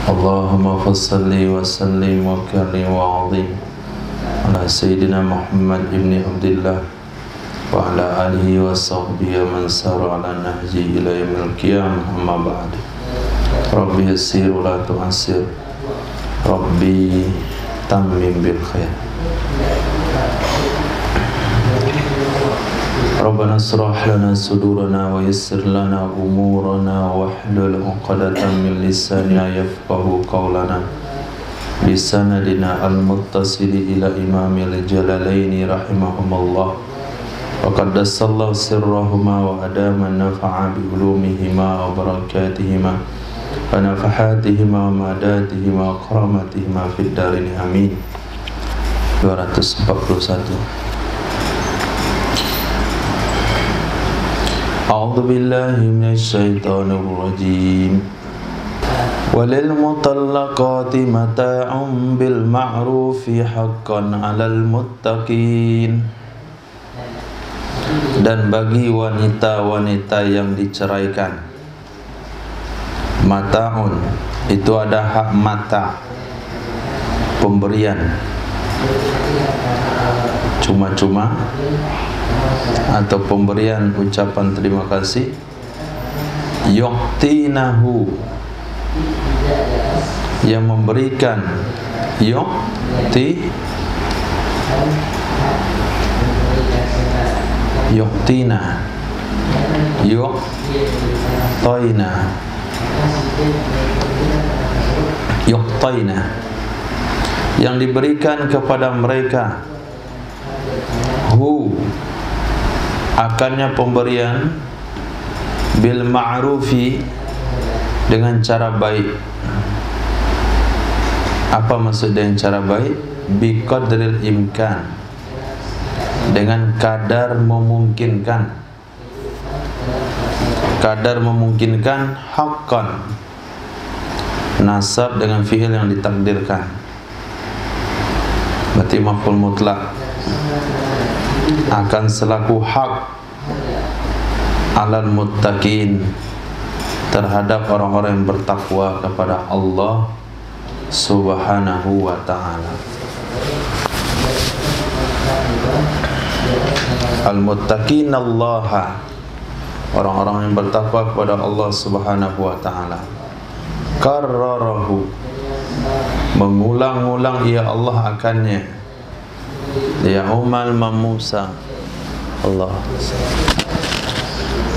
Allahumma fassalli wa sallim wa karim wa azim ala Sayyidina Muhammad ibn Abdullah wa ala alihi wa sahbihi wa man sara ala nahji ila yaumil qiyamah, amma ba'd. Rabbi yassir wa la tu'assir, Rabbi tammim bil khair. Rabbana asrah lana sudurana wa yassir lana umurana wa hlul 'uqdatan min lisani yafqahu qawlana bisanadina al-muttasili ila imamil jalalaini rahimahumullah wa qaddasallahu sirrahuma wa adama nafa'a bi ulumihima wa barakatihima wa nafahatihima wa madatihima wa karamatihima fid darin amin. 241. A'udzu billahi minasy syaithanir rajim. Walil mutallaqati mata'un bil ma'rufi haqqan 'alal muttaqin. Dan bagi wanita-wanita yang diceraikan, mata'un itu ada hak mata, pemberian cuma-cuma atau pemberian ucapan terima kasih, yu'tinahu yang memberikan, yu'tina yang diberikan kepada mereka, akannya pemberian, bil ma'rufi dengan cara baik. Apa maksud dengan cara baik? Bi qadril imkan, dengan kadar memungkinkan. Kadar memungkinkan, haqqan, nasab dengan fi'il yang ditakdirkan, berarti maf'ul mutlak, akan selaku hak alal muttaqin, terhadap orang-orang yang bertakwa kepada Allah Subhanahu wa ta'ala. Al-muttaqin Allah, orang-orang yang bertakwa kepada Allah Subhanahu wa ta'ala. Karrarahu, mengulang-ulang ia Allah akannya. Dia umal mamusa Allah.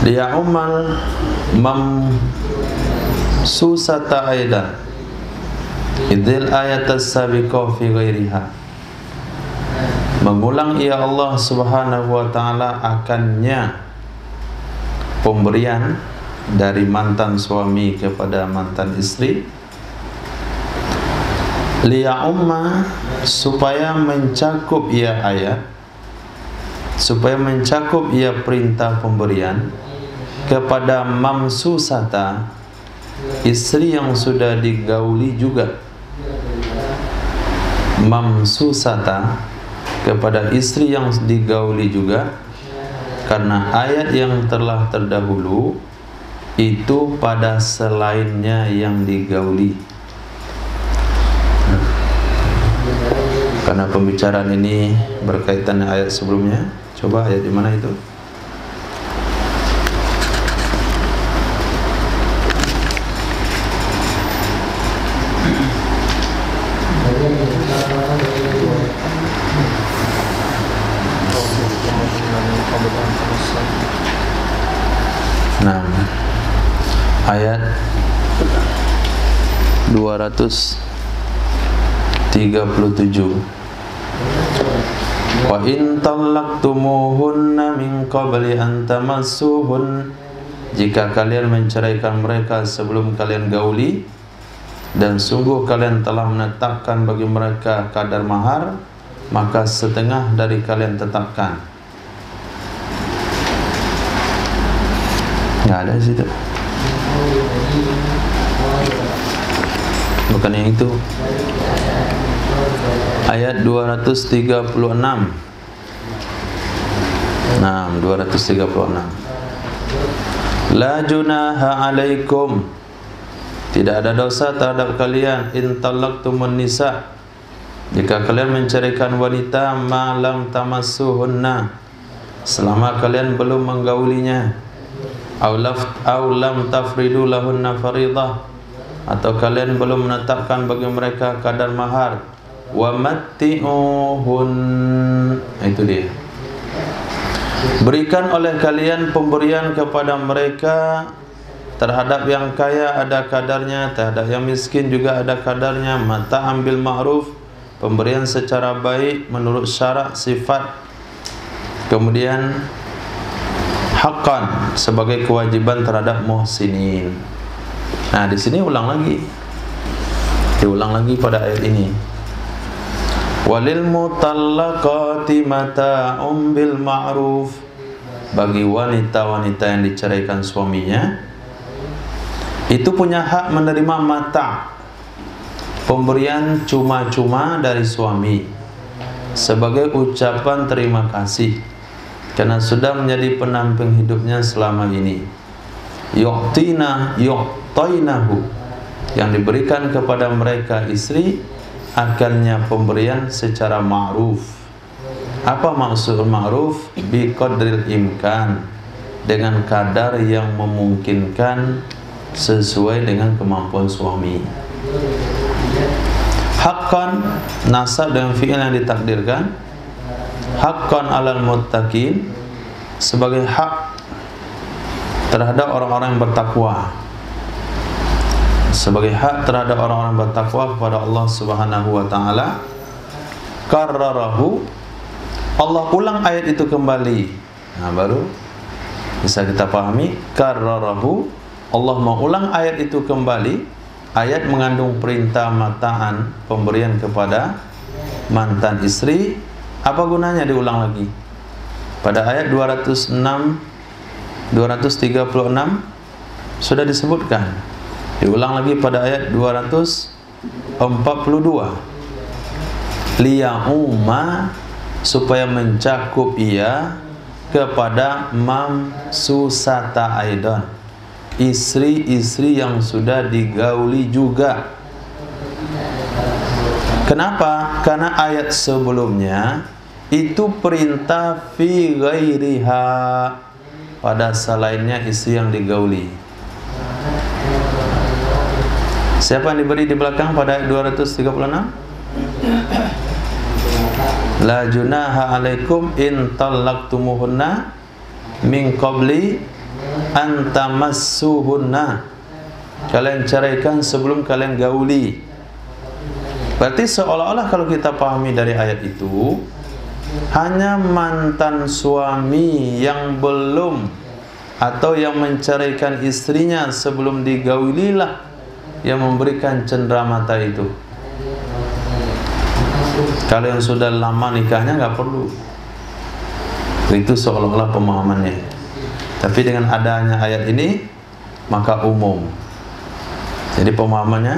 Dia umal mamsusata aidan idil ayat as-sabiqah fi ghairiha. Mengulang ia Allah Subhanahu wa ta'ala akannya pemberian dari mantan suami kepada mantan istri, liya umma, supaya mencakup ia ayat, supaya mencakup ia perintah pemberian kepada mamsusata, istri yang sudah digauli juga. Mamsusata, kepada istri yang digauli juga, karena ayat yang telah terdahulu itu pada selainnya yang digauli. Karena pembicaraan ini berkaitan dengan ayat sebelumnya. Coba ayat di mana itu? Nah, ayat 237. Wa in talaqtumuhunna min qabli an tamassuhun, jika kalian menceraikan mereka sebelum kalian gauli, dan sungguh kalian telah menetapkan bagi mereka kadar mahar, maka setengah dari kalian tetapkan. Nggak ada di situ. Bukan yang itu. Ayat 236. Nah, 236. La junaha alaikum Tidak ada dosa terhadap kalian in talaqtumun nisa, jika kalian menceraikan wanita malam tamassuhunna, selama kalian belum menggaulinya, aw lam tafridu lahunna faridah, atau kalian belum menetapkan bagi mereka kadar mahar. Wa matti'uhun, itu dia. Berikan oleh kalian pemberian kepada mereka. Terhadap yang kaya ada kadarnya, terhadap yang miskin juga ada kadarnya. Mata ambil ma'ruf, pemberian secara baik menurut syarat sifat. Kemudian haqqan, sebagai kewajiban terhadap muhsinin. Nah, di sini diulang lagi pada ayat ini. Walil mutallaqati mata'um bil ma'ruf, bagi wanita-wanita yang diceraikan suaminya itu punya hak menerima mata, pemberian cuma-cuma dari suami, sebagai ucapan terima kasih karena sudah menjadi pendamping hidupnya selama ini. Yu'tainahu, yang diberikan kepada mereka istri akannya pemberian secara ma'ruf. Apa maksud ma'ruf? Bi qadril imkan, dengan kadar yang memungkinkan sesuai dengan kemampuan suami. Haqqan, nasab dengan fi'il yang ditakdirkan. Haqqan alal muttaqin, sebagai hak terhadap orang-orang yang bertakwa, sebagai hak terhadap orang-orang bertakwa kepada Allah Subhanahu wa taala. Karrarahu, Allah ulang ayat itu kembali. Nah, baru bisa kita pahami. Karrarahu, Allah mau ulang ayat itu kembali. Ayat mengandung perintah mataan, pemberian kepada mantan istri. Apa gunanya diulang lagi? Pada ayat 236 sudah disebutkan. Diulang lagi pada ayat 242. Liya'umma, supaya mencakup ia kepada mamsusata aidan, istri-istri yang sudah digauli juga. Kenapa? Karena ayat sebelumnya itu perintah fi ghairiha, pada selainnya istri yang digauli. Siapa yang diberi di belakang pada ayat 236? La junaha alaikum in talaqtumuhunna min qabli antamassuhunna, kalian ceraikan sebelum kalian gauli. Berarti seolah-olah kalau kita pahami dari ayat itu, hanya mantan suami yang belum atau yang menceraikan istrinya sebelum digaulilah yang memberikan cenderamata itu. Kalau yang sudah lama nikahnya nggak perlu. Itu seolah-olah pemahamannya. Tapi dengan adanya ayat ini, maka umum. Jadi pemahamannya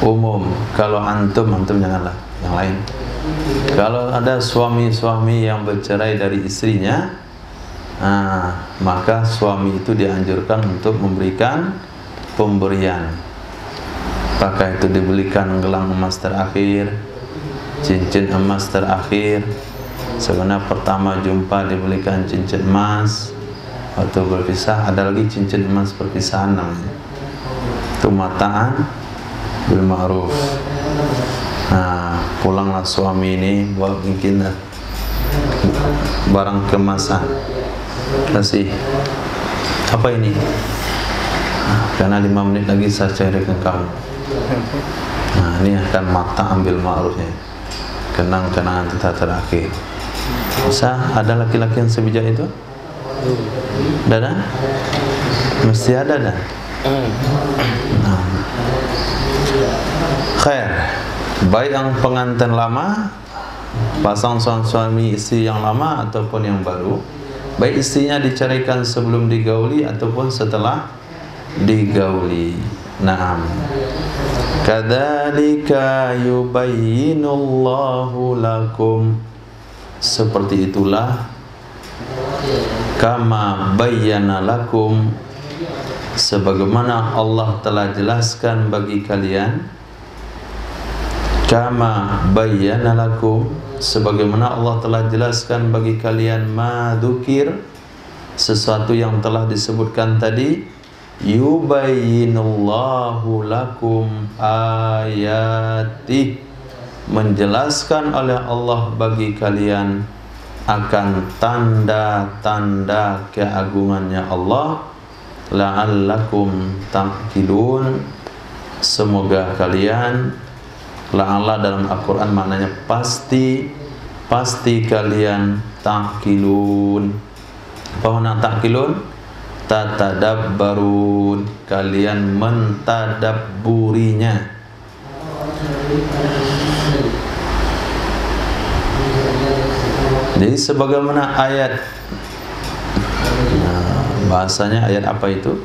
umum. Kalau antum janganlah, yang lain. Kalau ada suami-suami yang bercerai dari istrinya, maka suami itu dianjurkan untuk memberikan pemberian. Apakah itu dibelikan gelang emas terakhir, cincin emas terakhir. Sebenarnya pertama jumpa dibelikan cincin emas, waktu berpisah ada lagi cincin emas perpisahan namanya. Itu mataan bil ma'ruf. Nah, pulanglah suami ini bawa bikin barang kemasan, kasih apa ini? Karena 5 menit lagi saya cairkan kamu. Nah, ini akan mata ambil ma'rufnya, kenang-kenangan kita terakhir. Bisa ada laki-laki yang sebijak itu? Ada? Mesti ada dah. Nah. Khair. Baik yang pengantin lama, pasang suami istri yang lama ataupun yang baru, baik istrinya diceraikan sebelum digauli ataupun setelah digauli. Naam. Kadzalika yubayyinullahu lakum, seperti itulah kama bayyana lakum, sebagaimana Allah telah jelaskan bagi kalian, kama bayyana lakum, sebagaimana Allah telah jelaskan bagi kalian, ma dzukir, sesuatu yang telah disebutkan tadi, yubayyinullahu lakum ayati, menjelaskan oleh Allah bagi kalian akan tanda-tanda keagungannya Allah, la'allakum taqilun, semoga kalian, la'alla dalam Al-Quran maknanya pasti kalian taqilun. Apa makna taqilun? Tatadabbarun, kalian mentadabburinya. Jadi sebagaimana ayat, bahasanya ayat apa itu?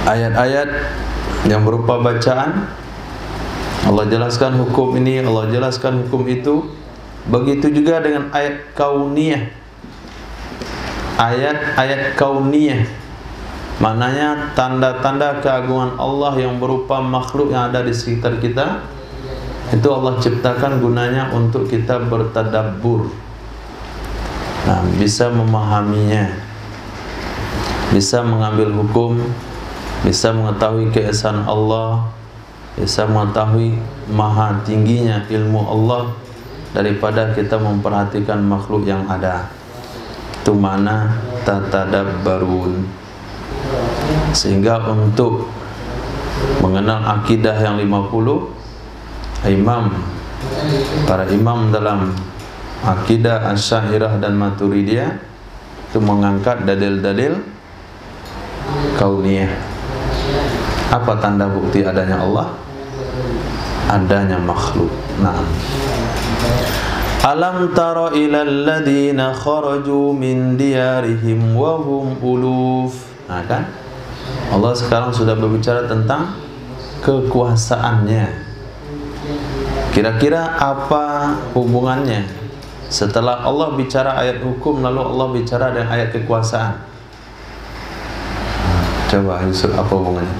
Ayat-ayat yang berupa bacaan, Allah jelaskan hukum ini, Allah jelaskan hukum itu. Begitu juga dengan ayat kauniyah. Ayat-ayat kauniyah, maknanya tanda-tanda keagungan Allah yang berupa makhluk yang ada di sekitar kita. Itu Allah ciptakan gunanya untuk kita bertadabbur. Nah, bisa memahaminya, bisa mengambil hukum, bisa mengetahui keesaan Allah, bisa mengetahui maha tingginya ilmu Allah daripada kita memperhatikan makhluk yang ada. Itu mana tatadabbarun. Sehingga untuk mengenal akidah yang 50, para imam dalam akidah Asy'ariyah dan Maturidiyah itu mengangkat dalil-dalil kauniyah. Apa tanda bukti adanya Allah? Adanya makhluk. Nah, alam tara ilal ladzina kharaju min diyarihim wa hum uluf. Nah kan, Allah sekarang sudah berbicara tentang kekuasaannya. Kira-kira apa hubungannya? Setelah Allah bicara ayat hukum, lalu Allah bicara dengan ayat kekuasaan. Coba Yusuf, apa hubungannya?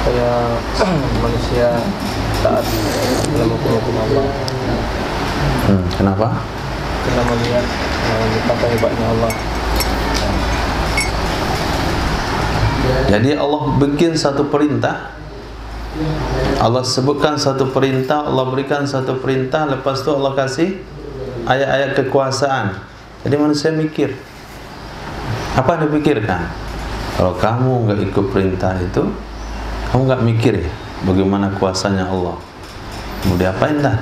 Supaya manusia taat dalam hukum Allah. Kenapa? Karena melihat betapa hebatnya Allah. Jadi Allah bikin satu perintah, Allah sebutkan satu perintah, Allah berikan satu perintah, lepas itu Allah kasih ayat-ayat kekuasaan. Jadi manusia mikir, apa yang dipikirkan? Kalau kamu nggak ikut perintah itu, kamu nggak mikir ya bagaimana kuasanya Allah, mau diapain dah?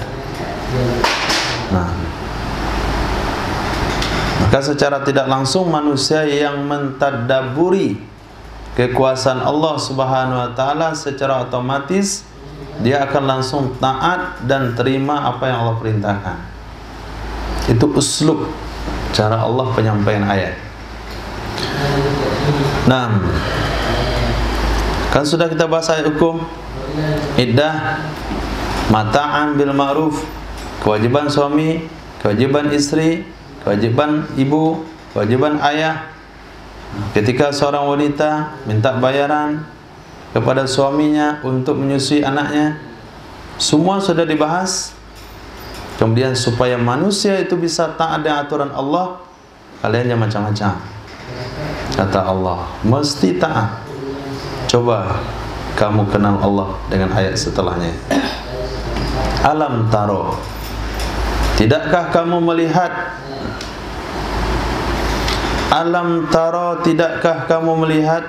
Nah, maka secara tidak langsung manusia yang mentadabburi kekuasaan Allah Subhanahu wa taala secara otomatis dia akan langsung taat dan terima apa yang Allah perintahkan. Itu uslub cara Allah penyampaian ayat. Nah, kan sudah kita bahas ayat hukum, iddah, mata'an bil ma'ruf, kewajiban suami, kewajiban istri, kewajiban ibu, kewajiban ayah. Ketika seorang wanita minta bayaran kepada suaminya untuk menyusui anaknya, semua sudah dibahas. Kemudian supaya manusia itu bisa taat dengan aturan Allah, kalian jangan macam-macam. Kata Allah, mesti taat. Coba kamu kenal Allah dengan ayat setelahnya. Alam taro, tidakkah kamu melihat? Alam taro, tidakkah kamu melihat?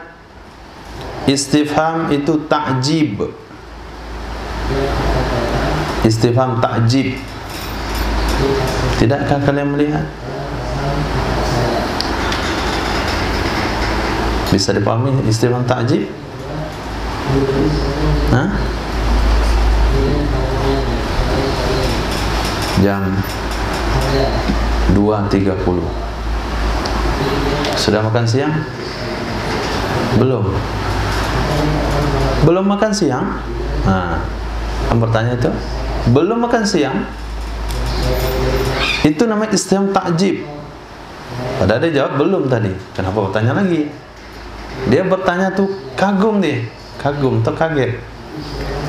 Istifham itu ta'jib. Istifham ta'jib. Tidakkah kalian melihat? Bisa dipahami istifham ta'jib? Hah? Jam 2.30. Sudah makan siang? Belum? Belum makan siang? Nah, kamu bertanya itu? Belum makan siang? Itu namanya istifham ta'jib. Padahal dia jawab belum tadi. Kenapa bertanya lagi? Dia bertanya tuh kagum nih, kagum atau kaget.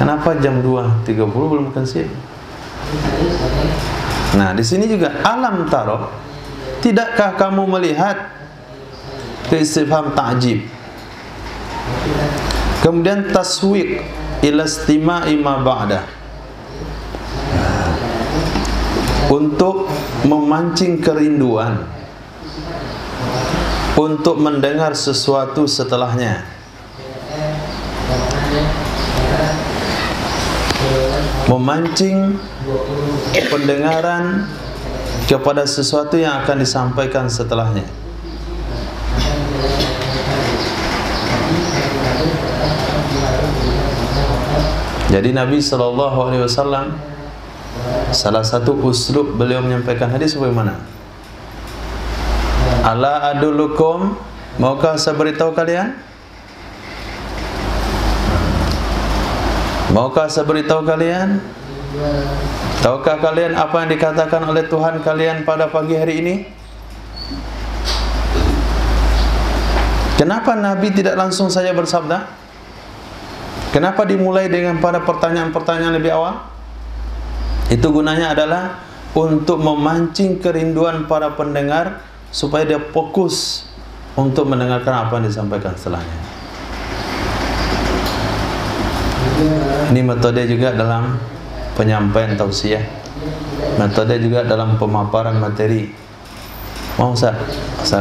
Kenapa jam 2.30 belum makan siang? Nah, di sini juga alam taro, tidakkah kamu melihat? Ke istifham ta'jib. Kemudian taswiq ila istima'i ma ba'da, untuk memancing kerinduan untuk mendengar sesuatu setelahnya. Memancing pendengaran kepada sesuatu yang akan disampaikan setelahnya. Jadi Nabi SAW, salah satu uslub beliau menyampaikan hadis bagaimana? Ala adullukum, maukah saya beritahu kalian? Maukah saya beritahu kalian? Tahukah kalian apa yang dikatakan oleh Tuhan kalian pada pagi hari ini? Kenapa Nabi tidak langsung saja bersabda? Kenapa dimulai dengan pada pertanyaan-pertanyaan lebih awal? Itu gunanya adalah untuk memancing kerinduan para pendengar supaya dia fokus untuk mendengarkan apa yang disampaikan setelahnya. Ini metode juga dalam penyampaian tausiah, metode juga dalam pemaparan materi. Mau saya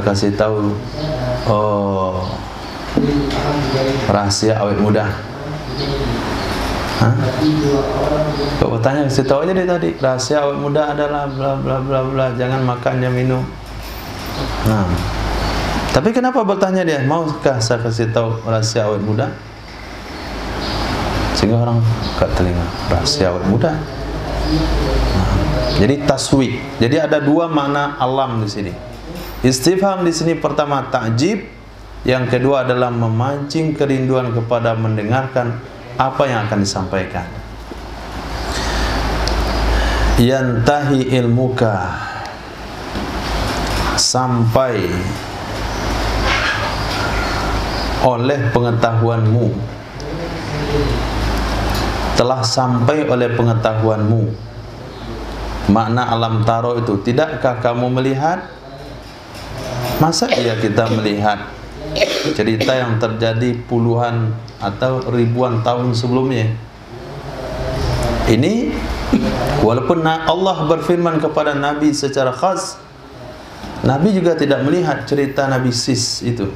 kasih tahu rahasia awet muda? Hah? Kau bertanya, kasih tahu aja deh tadi, rahasia awet muda adalah bla bla bla bla, jangan makan dan minum. Nah, tapi kenapa bertanya dia? Maukah saya kasih tahu rahasia awet muda? Sehingga orang gak telinga, rahasia awet muda. Nah, jadi taswiq. Jadi ada dua makna alam di sini. Istifham di sini pertama ta'jib, yang kedua adalah memancing kerinduan kepada mendengarkan apa yang akan disampaikan. Yantahi ilmuka, sampai oleh pengetahuanmu, telah sampai oleh pengetahuanmu. Makna alam taro itu, tidakkah kamu melihat? Masa iya kita melihat cerita yang terjadi puluhan atau ribuan tahun sebelumnya? Ini walaupun Allah berfirman kepada Nabi secara khas, Nabi juga tidak melihat cerita Nabi Sis itu.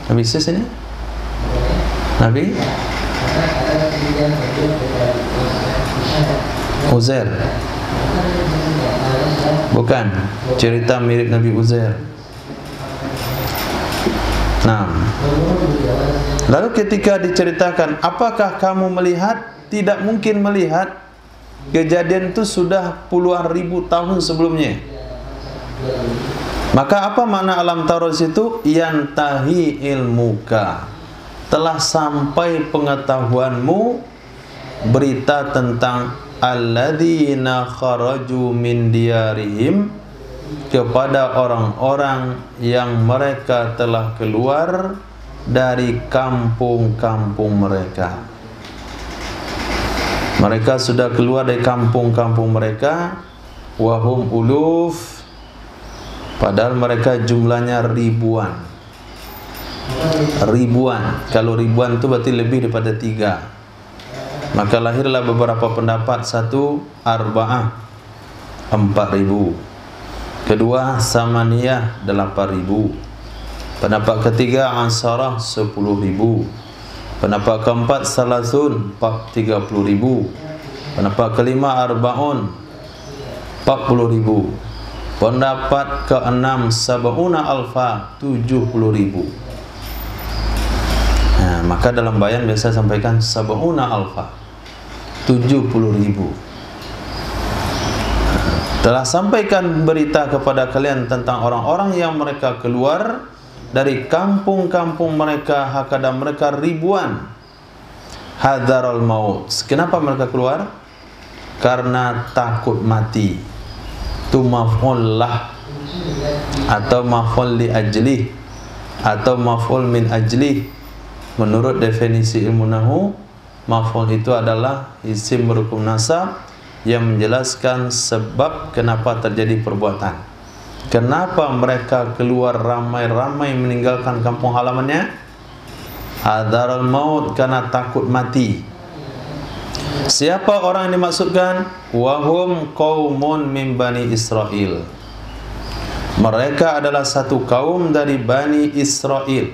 Nabi Sis ini? Nabi Uzair. Bukan, cerita mirip Nabi Uzair. Nah, lalu ketika diceritakan, apakah kamu melihat? Tidak mungkin melihat. Kejadian itu sudah puluhan ribu tahun sebelumnya. Maka apa makna alam taro situ? Yantahi ilmuka, telah sampai pengetahuanmu berita tentang alladzina kharaju min diyarihim, kepada orang-orang yang mereka telah keluar dari kampung-kampung mereka. Mereka sudah keluar dari kampung-kampung mereka, wahum uluf, padahal mereka jumlahnya ribuan. Ribuan, kalau ribuan itu berarti lebih daripada 3. Maka lahirlah beberapa pendapat. Satu, arba'ah, 4.000. Kedua, samaniyah, 8.000. Pendapat ketiga, ansarah, 10.000. Pendapat keempat, salasun, 30.000. Pendapat kelima, arbaun, 40.000. Pendapat keenam, sab'una alfa, 70.000. Nah, maka dalam bayan biasa sampaikan sab'una alfa, 70.000. Telah sampaikan berita kepada kalian tentang orang-orang yang mereka keluar dari kampung-kampung mereka, hakada mereka ribuan. Hadzarul maut. Kenapa mereka keluar? Karena takut mati. tu maf'ul lah, atau maf'ul li ajli, atau maf'ul min ajli. Menurut definisi ilmu nahwu, maf'ul itu adalah isim berhukum nasab yang menjelaskan sebab kenapa terjadi perbuatan. Kenapa mereka keluar ramai-ramai meninggalkan kampung halamannya? Hadzarul maut, karena takut mati. Siapa orang yang dimaksudkan? Wahum qaumun min bani Israel. Mereka adalah satu kaum dari Bani Israel.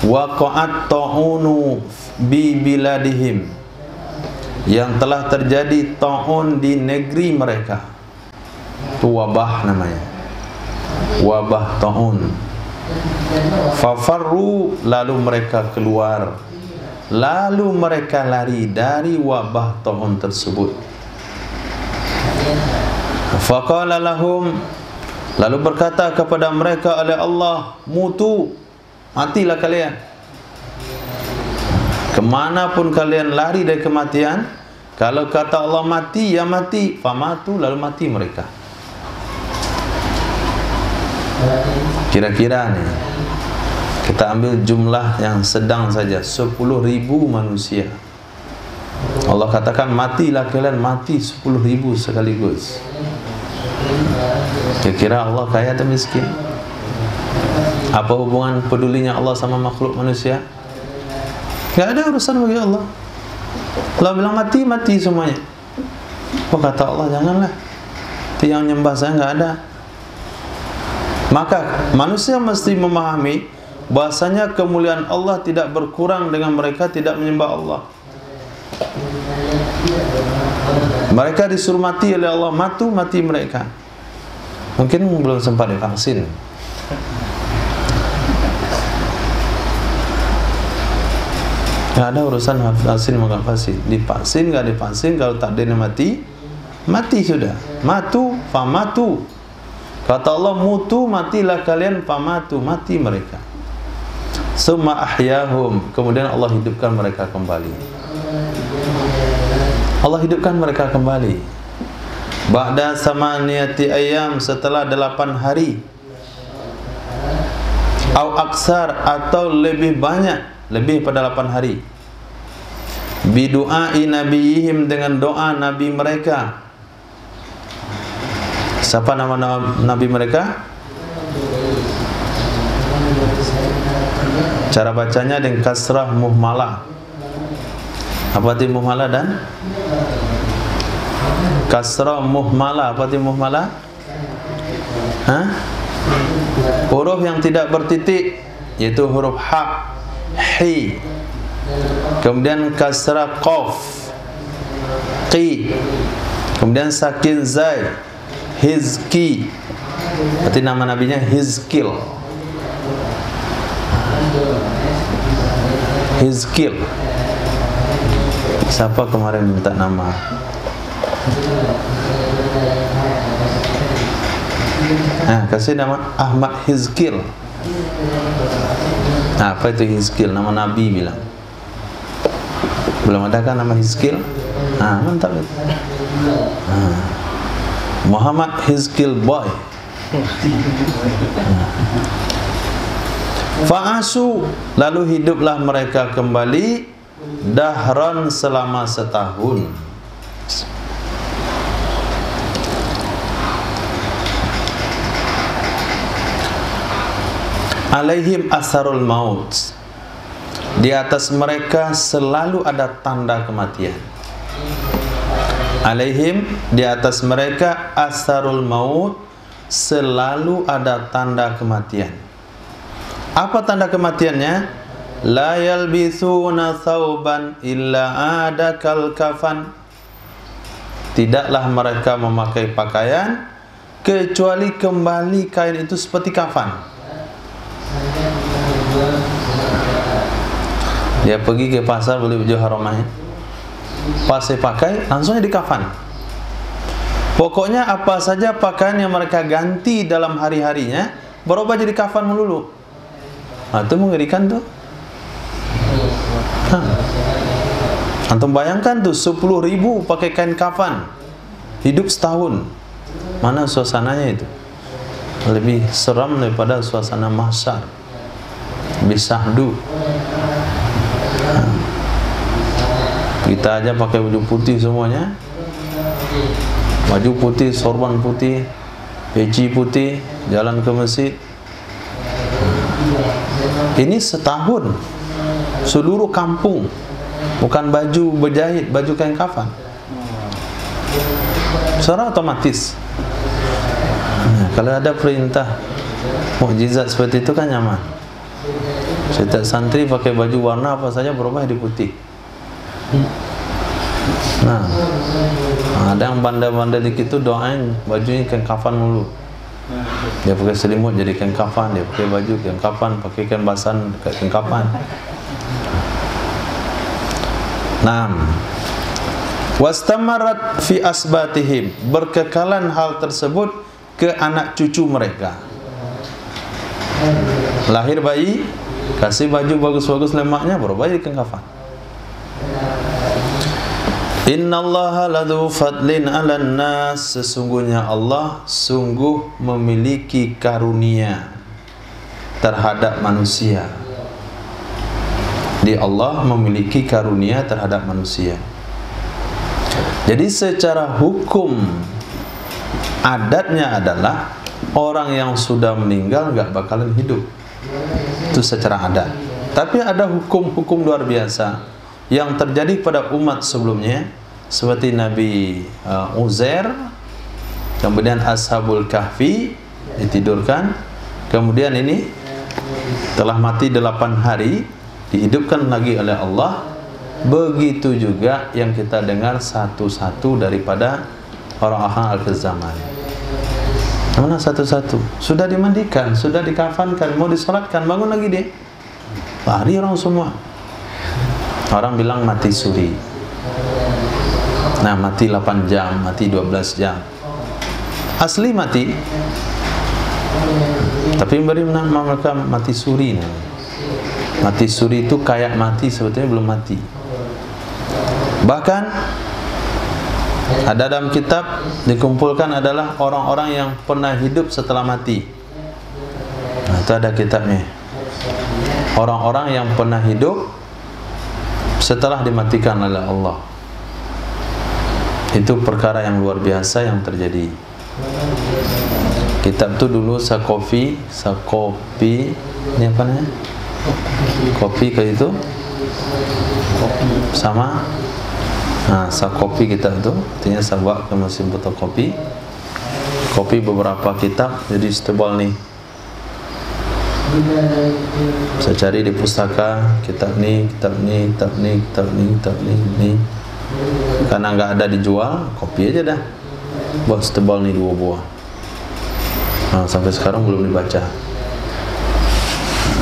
Waqa'at ta'unu bi biladihim, yang telah terjadi ta'un di negeri mereka. Itu wabah namanya, wabah ta'un. Fafarru, lalu mereka keluar, lalu mereka lari dari wabah ta'un tersebut. Faqala lahum, lalu berkata kepada mereka oleh Allah, mutu, matilah kalian. Kemanapun kalian lari dari kematian, kalau kata Allah mati, ya mati. Famatu, lalu mati mereka. Kira-kira nih, kita ambil jumlah yang sedang saja, 10.000 manusia. Allah katakan matilah kalian, mati 10.000 sekaligus. Kira-kira Allah kaya atau miskin? Apa hubungan pedulinya Allah sama makhluk manusia? Tidak ada urusan bagi Allah. Allah bilang mati, mati semuanya. Oh, kata Allah, janganlah, itu yang nyembah saya nggak ada. Maka manusia mesti memahami bahasanya kemuliaan Allah tidak berkurang dengan mereka tidak menyembah Allah. Mereka disuruh mati oleh Allah, mati mereka. Mungkin belum sempat divaksin. Tidak ada urusan vaksin enggak vaksin. Divaksin enggak divaksin, kalau takdirnya mati, mati sudah. Matu, famatu. Kata Allah, mutu, matilah kalian, famatu, mati mereka. Summa ahyahum, kemudian Allah hidupkan mereka kembali. Allah hidupkan mereka kembali. Ba'da samaniyati ayyam, setelah 8 hari. Au aksar, atau lebih banyak, lebih pada 8 hari. Bidu'ai nabiyihim, dengan doa nabi mereka. Siapa nama nabi mereka? Cara bacanya dengan kasrah muhmalah. Apa arti muhmalah dan? Kasrah muhmalah. Apa arti muhmalah? Hah? Huruf yang tidak bertitik, yaitu huruf ha, hi. Kemudian kasrah qaf, qi. Kemudian sakin zai, Hizki. Berarti nama nabinya Hizkil. Hizkil. Siapa kemarin minta nama? Kasih nama Ahmad Hizkil. Apa itu Hizkil? Nama nabi bilang. Belum ada kan nama Hizkil? Mantap. Muhammad Hizkil Boy. Fa'asu, lalu hiduplah mereka kembali dahran, selama setahun. Alaihim asarul maut, di atas mereka selalu ada tanda kematian. Alaihim, di atas mereka asarul maut, selalu ada tanda kematian. Apa tanda kematiannya? La yalbisuna thawban illa adakal kafan, tidaklah mereka memakai pakaian kecuali kembali kain itu seperti kafan. Dia pergi ke pasar beli baju haramah, pas saya pakai langsung di kafan. Pokoknya apa saja pakaian yang mereka ganti dalam hari-harinya berubah jadi kafan melulu. Itu mengerikan tuh. Antum bayangkan tuh 10.000 pakai kain kafan, hidup setahun. Mana suasananya itu? Lebih seram daripada suasana mahsyar. Lebih syahdu. Kita aja pakai baju putih semuanya. Baju putih, sorban putih, peci putih, jalan ke masjid. Ini setahun seluruh kampung, bukan baju berjahit, baju kain kafan. Secara otomatis. Nah, kalau ada perintah mukjizat seperti itu kan nyaman. Setiap santri pakai baju warna apa saja berubah jadi putih. Nah, ada yang bandel-bandel dikit itu doain bajunya kain kafan mulu. Dia pakai selimut jadi kain kafan, dia pakai baju kain kafan, pakai kain basan kain kafan. Nah, wastamarat fi asbatihim, berkekalan hal tersebut ke anak cucu mereka. Lahir bayi, kasih baju bagus-bagus lemaknya, berubah jadi kain kafan. Innallaha ladzu fadlin 'alan nas, sesungguhnya Allah sungguh memiliki karunia terhadap manusia. Di Allah memiliki karunia terhadap manusia. Jadi secara hukum adatnya adalah orang yang sudah meninggal nggak bakalan hidup. Itu secara adat. Tapi ada hukum-hukum luar biasa yang terjadi pada umat sebelumnya, seperti Nabi Uzair, kemudian Ashabul Kahfi ditidurkan, kemudian ini telah mati 8 hari dihidupkan lagi oleh Allah. Begitu juga yang kita dengar satu-satu daripada orang-orang akhir zaman. Mana satu-satu? Sudah dimandikan, sudah dikafankan, mau disolatkan, bangun lagi dia. Lari orang semua. Orang bilang mati suri. Nah, mati 8 jam, mati 12 jam. Asli mati. Tapi beri nama mereka mati suri. Mati suri itu kayak mati, sebetulnya belum mati. Bahkan ada dalam kitab dikumpulkan adalah orang-orang yang pernah hidup setelah mati. Nah, itu ada kitabnya. Orang-orang yang pernah hidup setelah dimatikan oleh Allah. Itu perkara yang luar biasa yang terjadi. Kitab itu dulu Sakopi, ini apa namanya? Kopi kayak itu, sama. Nah, Sakopi kitab itu, artinya saya bawa ke mesin fotokopi. Kopi beberapa kitab, jadi setebal nih. Saya cari di pustaka kitab ni, kitab ni, kitab ni, kitab ni, kitab ni. Karena nggak ada dijual, kopi aja dah. Buat setebal nih 2 buah. Nah, sampai sekarang belum dibaca.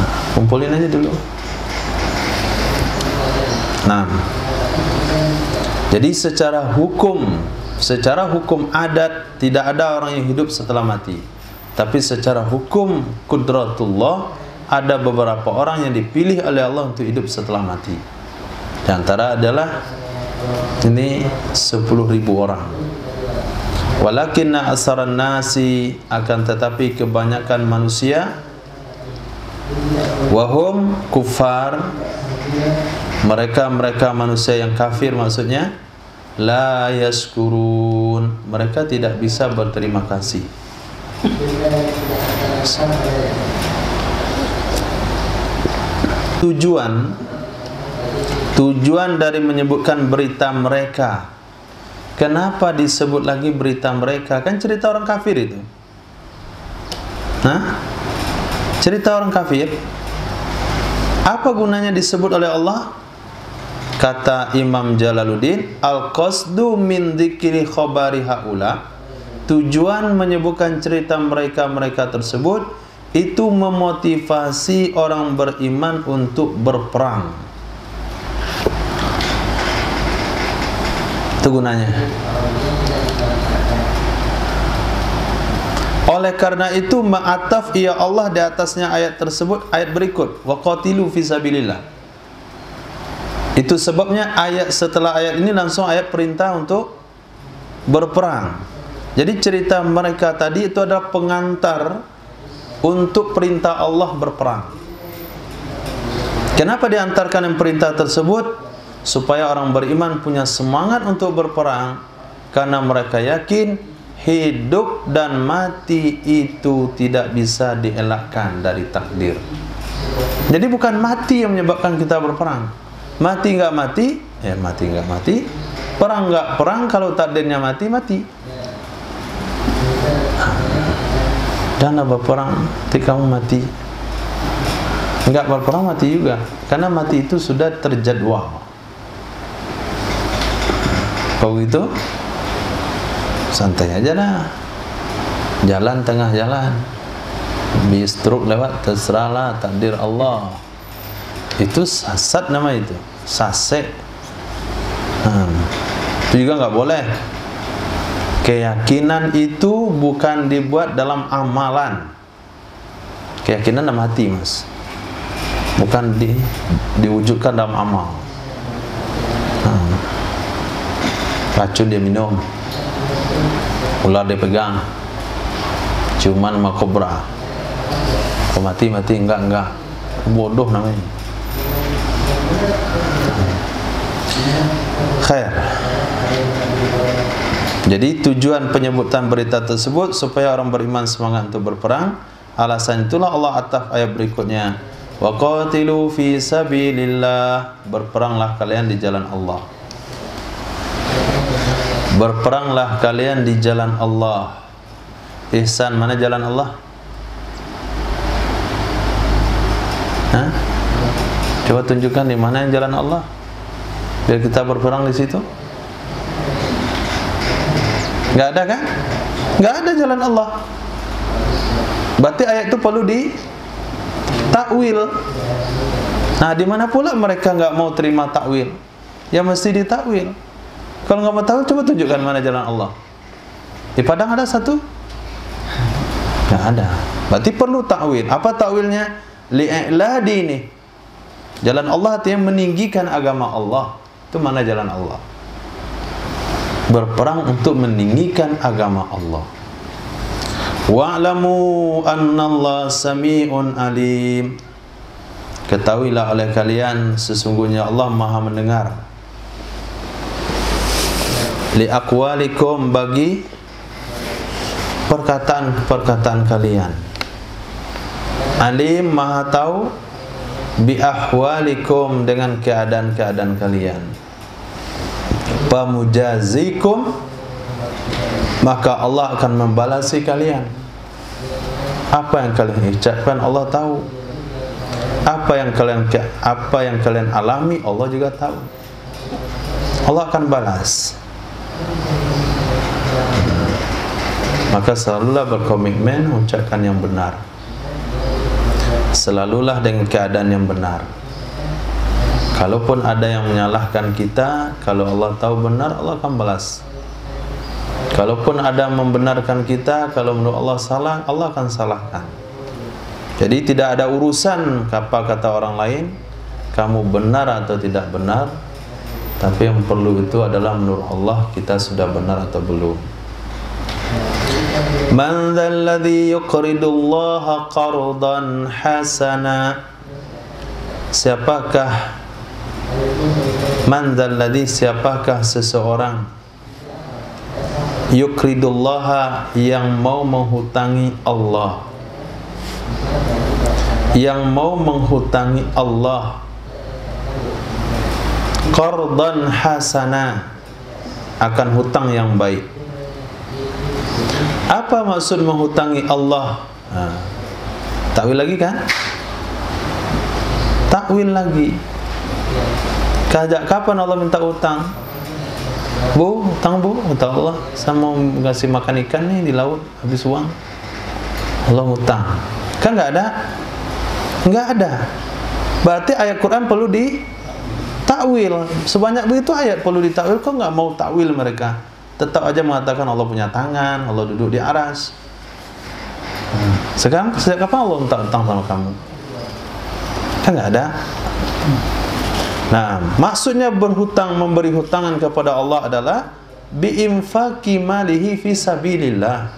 Nah, kumpulin aja dulu. Nah, jadi secara hukum adat tidak ada orang yang hidup setelah mati. Tapi secara hukum qudratullah ada beberapa orang yang dipilih oleh Allah untuk hidup setelah mati. Di antara adalah ini 10.000 orang. Walakinna asaran nasi, akan tetapi kebanyakan manusia, wahum kufar, mereka manusia yang kafir, maksudnya la yaskurun, mereka tidak bisa berterima kasih. Tujuan dari menyebutkan berita mereka, kenapa disebut lagi berita mereka? Kan cerita orang kafir itu. Nah, cerita orang kafir, apa gunanya disebut oleh Allah? Kata Imam Jalaluddin, al-qasdu min dzikri khabari haula, tujuan menyebutkan cerita mereka tersebut itu memotivasi orang beriman untuk berperang. Itu gunanya. Oleh karena itu ma'ataf ya Allah di atasnya ayat tersebut, ayat berikut, wa qatilu fi sabilillah. Itu sebabnya ayat setelah ayat ini langsung ayat perintah untuk berperang. Jadi cerita mereka tadi itu adalah pengantar untuk perintah Allah berperang. Kenapa diantarkan yang perintah tersebut? Supaya orang beriman punya semangat untuk berperang, karena mereka yakin hidup dan mati itu tidak bisa dielakkan dari takdir. Jadi bukan mati yang menyebabkan kita berperang. Mati enggak mati, ya mati enggak mati. Perang enggak perang, kalau takdirnya mati, mati. Dan berperang, ketika kamu mati. Enggak berperang, mati juga. Karena mati itu sudah terjadwal. Kalau gitu, santai aja dah. Jalan tengah jalan, bistruk lewat, terserahlah takdir Allah. Itu sasat nama itu, sasek. Itu juga enggak boleh. Keyakinan itu bukan dibuat dalam amalan. Keyakinan dalam hati, mas. Bukan diwujudkan dalam amal. Racun dia minum, ular dia pegang, ciuman sama kobra. Kalau mati, enggak. Bodoh namanya. Khair. Jadi tujuan penyebutan berita tersebut supaya orang beriman semangat untuk berperang. Alasan itulah Allah ataf ayat berikutnya, wa qatilu fi sabilillah, berperanglah kalian di jalan Allah. Berperanglah kalian di jalan Allah. Ihsan, mana jalan Allah? Hah? Coba tunjukkan di mana yang jalan Allah, biar kita berperang di situ. Enggak ada kan? Enggak ada jalan Allah. Berarti ayat itu perlu ditakwil. Nah, di mana pula mereka enggak mau terima takwil? Ya mesti ditakwil. Kalau enggak mau takwil, coba tunjukkan mana jalan Allah. Di Padang ada satu? Enggak ada. Berarti perlu takwil. Apa takwilnya? Li'ila dini. Jalan Allah artinya meninggikan agama Allah. Itu mana jalan Allah? Berperang untuk meninggikan agama Allah. Wa'lamu annallaha sami'un alim. Ketahuilah oleh kalian sesungguhnya Allah Maha mendengar. Li aqwalikum, bagi perkataan-perkataan kalian. Alim, Maha tahu. Bi ahwalikum, dengan keadaan-keadaan kalian. Pamujazikum, maka Allah akan membalasi kalian. Apa yang kalian ucapkan Allah tahu. Apa yang kalian alami Allah juga tahu. Allah akan balas. Maka selalulah berkomitmen ucapkan yang benar. Selalulah dengan keadaan yang benar. Kalaupun ada yang menyalahkan kita, kalau Allah tahu benar, Allah akan balas. Kalaupun ada yang membenarkan kita, kalau menurut Allah salah, Allah akan salahkan. Jadi tidak ada urusan apa kata orang lain, kamu benar atau tidak benar. Tapi yang perlu itu adalah menurut Allah kita sudah benar atau belum. Man dzalladzi yuqridullaha qardan hasana. Siapakah man dzalladzi, siapakah seseorang yuqridullaha, yang mau menghutangi Allah, yang mau menghutangi Allah, qardan hasana, akan hutang yang baik. Apa maksud menghutangi Allah? Takwil lagi kan? Takwil lagi. Sejak kapan Allah minta hutang? Bu, hutang bu, kata Allah, saya mau ngasih makan ikan nih di laut, habis uang. Allah hutang. Kan enggak ada? Enggak ada. Berarti ayat Quran perlu ditakwil. Sebanyak begitu ayat perlu ditakwil, kok enggak mau takwil mereka? Tetap aja mengatakan Allah punya tangan, Allah duduk di aras. Sekarang sejak kapan Allah minta hutang sama kamu? Kan enggak ada. Nah, maksudnya berhutang, memberi hutangan kepada Allah adalah biinfaqi malihi fi sabilillah,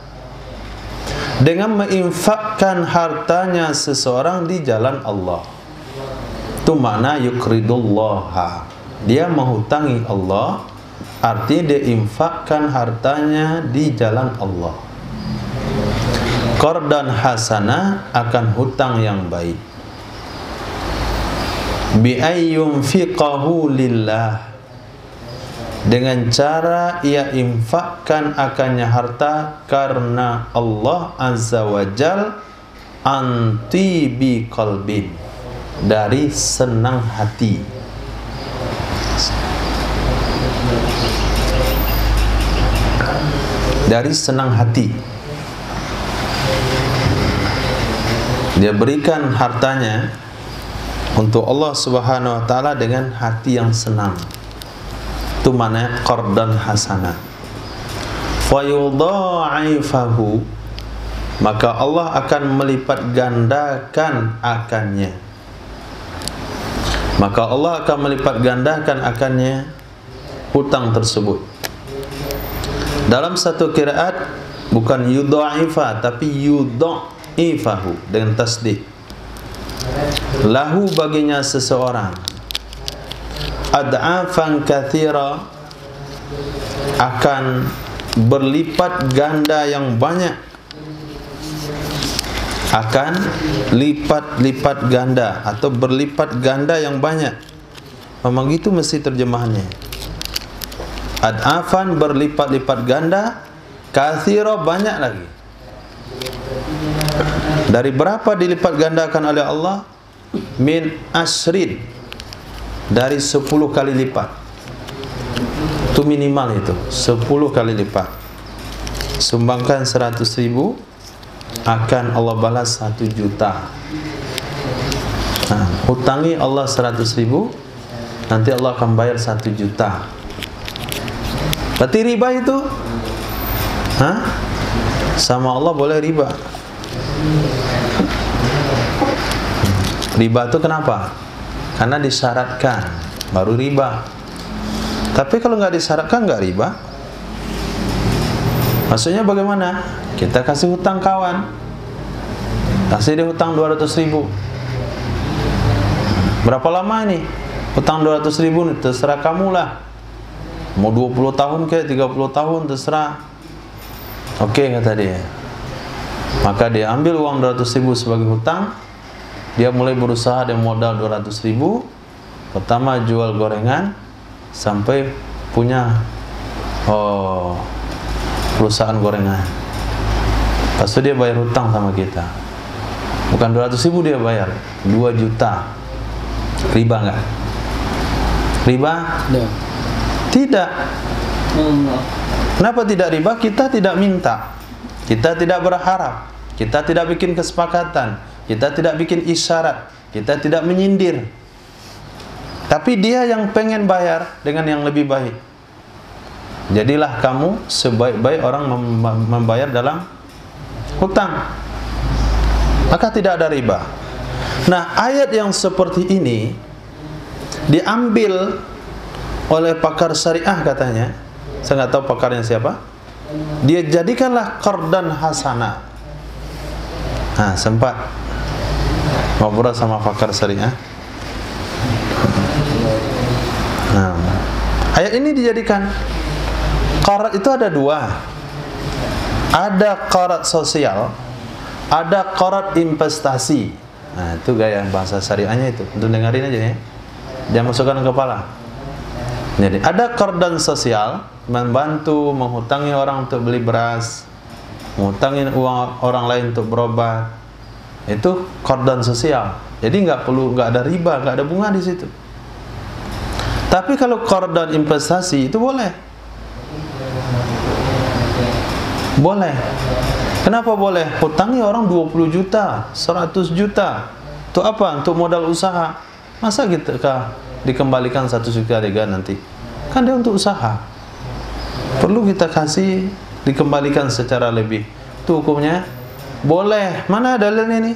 dengan menginfakkan hartanya seseorang di jalan Allah. Itu makna yukridullaha, dia menghutangi Allah, artinya dia infakkan hartanya di jalan Allah. Qardan hasanah, akan hutang yang baik. Bi ayyunfiqahu lillah, dengan cara ia infakkan akannya harta karena Allah Azza wa Jal, anti bi qalbin, dari senang hati. Dari senang hati dia berikan hartanya untuk Allah Subhanahu wa taala dengan hati yang senang. Itu maknanya qardan hasanah. Fayudha'ifahu, maka Allah akan melipat gandakan akannya. Maka Allah akan melipat gandakan akannya hutang tersebut. Dalam satu qiraat bukan yudha'ifa tapi yudha'ifahu dengan tasdid. Lahu, baginya seseorang, ad'afan katsira, akan berlipat ganda yang banyak, akan lipat-lipat ganda atau berlipat ganda yang banyak. Memang itu mesti terjemahannya. Ad'afan, berlipat-lipat ganda, katsira, banyak lagi. Dari berapa dilipat gandakan oleh Allah? Min asrin, dari 10 kali lipat. Itu minimal, itu 10 kali lipat. Sumbangkan 100.000, akan Allah balas 1 juta. Nah, hutangi Allah 100.000, nanti Allah akan bayar 1 juta. Berarti riba itu, sama Allah boleh riba. Riba itu kenapa? Karena disyaratkan baru riba. Tapi kalau nggak disyaratkan nggak riba. Maksudnya bagaimana? Kita kasih hutang kawan, kasih dia hutang 200.000. Berapa lama ini? Hutang 200.000 nih, terserah kamu lah. Mau 20 tahun ke 30 tahun terserah. Oke, kata dia. Maka dia ambil uang 200.000 sebagai hutang. Dia mulai berusaha, dia modal 200.000. Pertama jual gorengan sampai punya perusahaan gorengan. Pas itu dia bayar hutang sama kita. Bukan 200.000 dia bayar, 2 juta. Riba nggak? Riba? Tidak. Kenapa tidak riba? Kita tidak minta, kita tidak berharap, kita tidak bikin kesepakatan, kita tidak bikin isyarat, kita tidak menyindir. Tapi dia yang pengen bayar dengan yang lebih baik. Jadilah kamu sebaik-baik orang membayar dalam hutang, maka tidak ada riba. Nah, ayat yang seperti ini diambil oleh pakar syariah katanya. Saya nggak tahu pakarnya siapa. Dia jadikanlah qardan hasanah. Nah, sempat ngobrol sama pakar syariah. Nah, ayat ini dijadikan qarat itu ada dua. Ada qarat sosial, ada qarat investasi. Nah, itu gaya bahasa syariahnya itu. Untuk dengerin aja ya. Jangan masukkan ke kepala. Jadi ada qardan sosial, membantu, menghutangi orang untuk beli beras, menghutangi uang orang lain untuk berobat. Itu qardan sosial. Jadi nggak ada riba, nggak ada bunga di situ. Tapi kalau qardan investasi itu boleh. Boleh. Kenapa boleh? Hutangi orang 20 juta, 100 juta. Untuk apa? Untuk modal usaha. Masa gitu dikembalikan 1 juta nanti? Kan dia untuk usaha. Perlu kita kasih dikembalikan secara lebih. Itu hukumnya boleh. Mana dalilnya ini?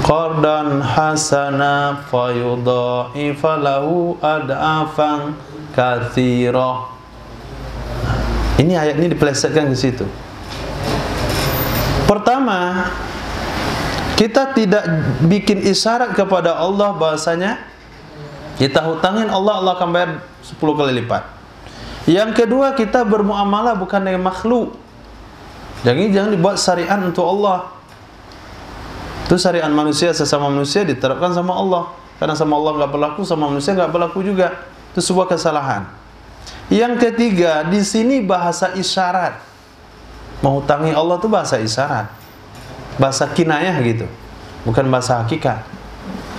Qardan hasana fayudha'ifa lahu ad'afan katsira. Ini ayat ini dipelesetkan ke situ. Pertama, kita tidak bikin isyarat kepada Allah bahasanya kita hutangin Allah, Allah akan bayar 10 kali lipat. Yang kedua, kita bermuamalah bukan dengan makhluk. Jadi jangan dibuat syariat untuk Allah. Itu syariat manusia sesama manusia diterapkan sama Allah. Karena sama Allah nggak berlaku, sama manusia nggak berlaku juga. Itu sebuah kesalahan. Yang ketiga, di sini bahasa isyarat. Menghutangi Allah itu bahasa isyarat, bahasa kinayah gitu, bukan bahasa hakikat.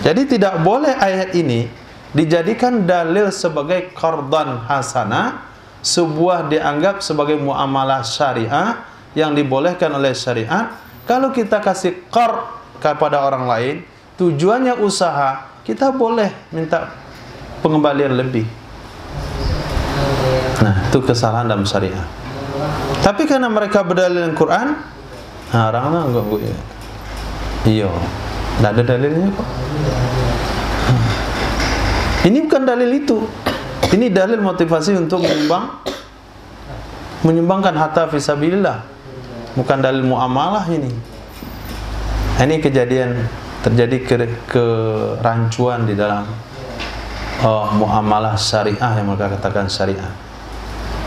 Jadi tidak boleh ayat ini dijadikan dalil sebagai qardan hasanah, sebuah dianggap sebagai muamalah syariah yang dibolehkan oleh syariat. Kalau kita kasih qard kepada orang lain, tujuannya usaha, kita boleh minta pengembalian lebih. Nah, itu kesalahan dalam syariah. Tapi karena mereka berdalil dengan Quran, orang enggak bu ya. Iya, tidak ada dalilnya kok. Ini bukan dalil itu. Ini dalil motivasi untuk menyumbangkan harta fisabilillah. Bukan dalil muamalah ini. Ini kejadian terjadi kerancuan di dalam muamalah syariah yang mereka katakan syariah.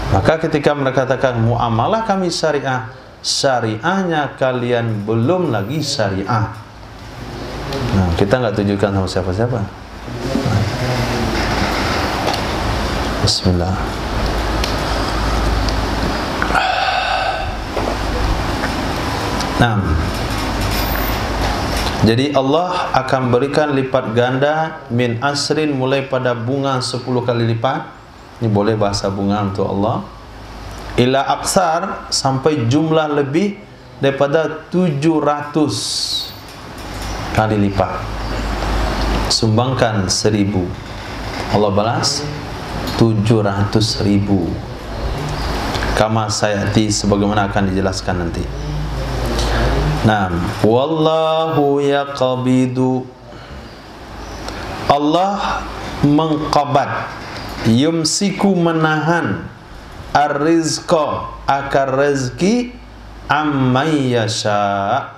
Maka ketika mereka katakan muamalah kami syariah, syariahnya kalian belum lagi syariah. Nah, kita nggak tujukan sama siapa-siapa. Bismillah. Nah, jadi Allah akan berikan lipat ganda min asrin, mulai pada bunga 10 kali lipat. Ini boleh bahasa bunga untuk Allah. Ila aksar, sampai jumlah lebih daripada 700 kali lipat. Sumbangkan 1000, Allah balas 700.000. Kama sayati, sebagaimana akan dijelaskan nanti. Nah, wallahu yaqbidu, Allah mengqabad, yumsiku menahan, ar-rizqa akar rezeki, amman yasha,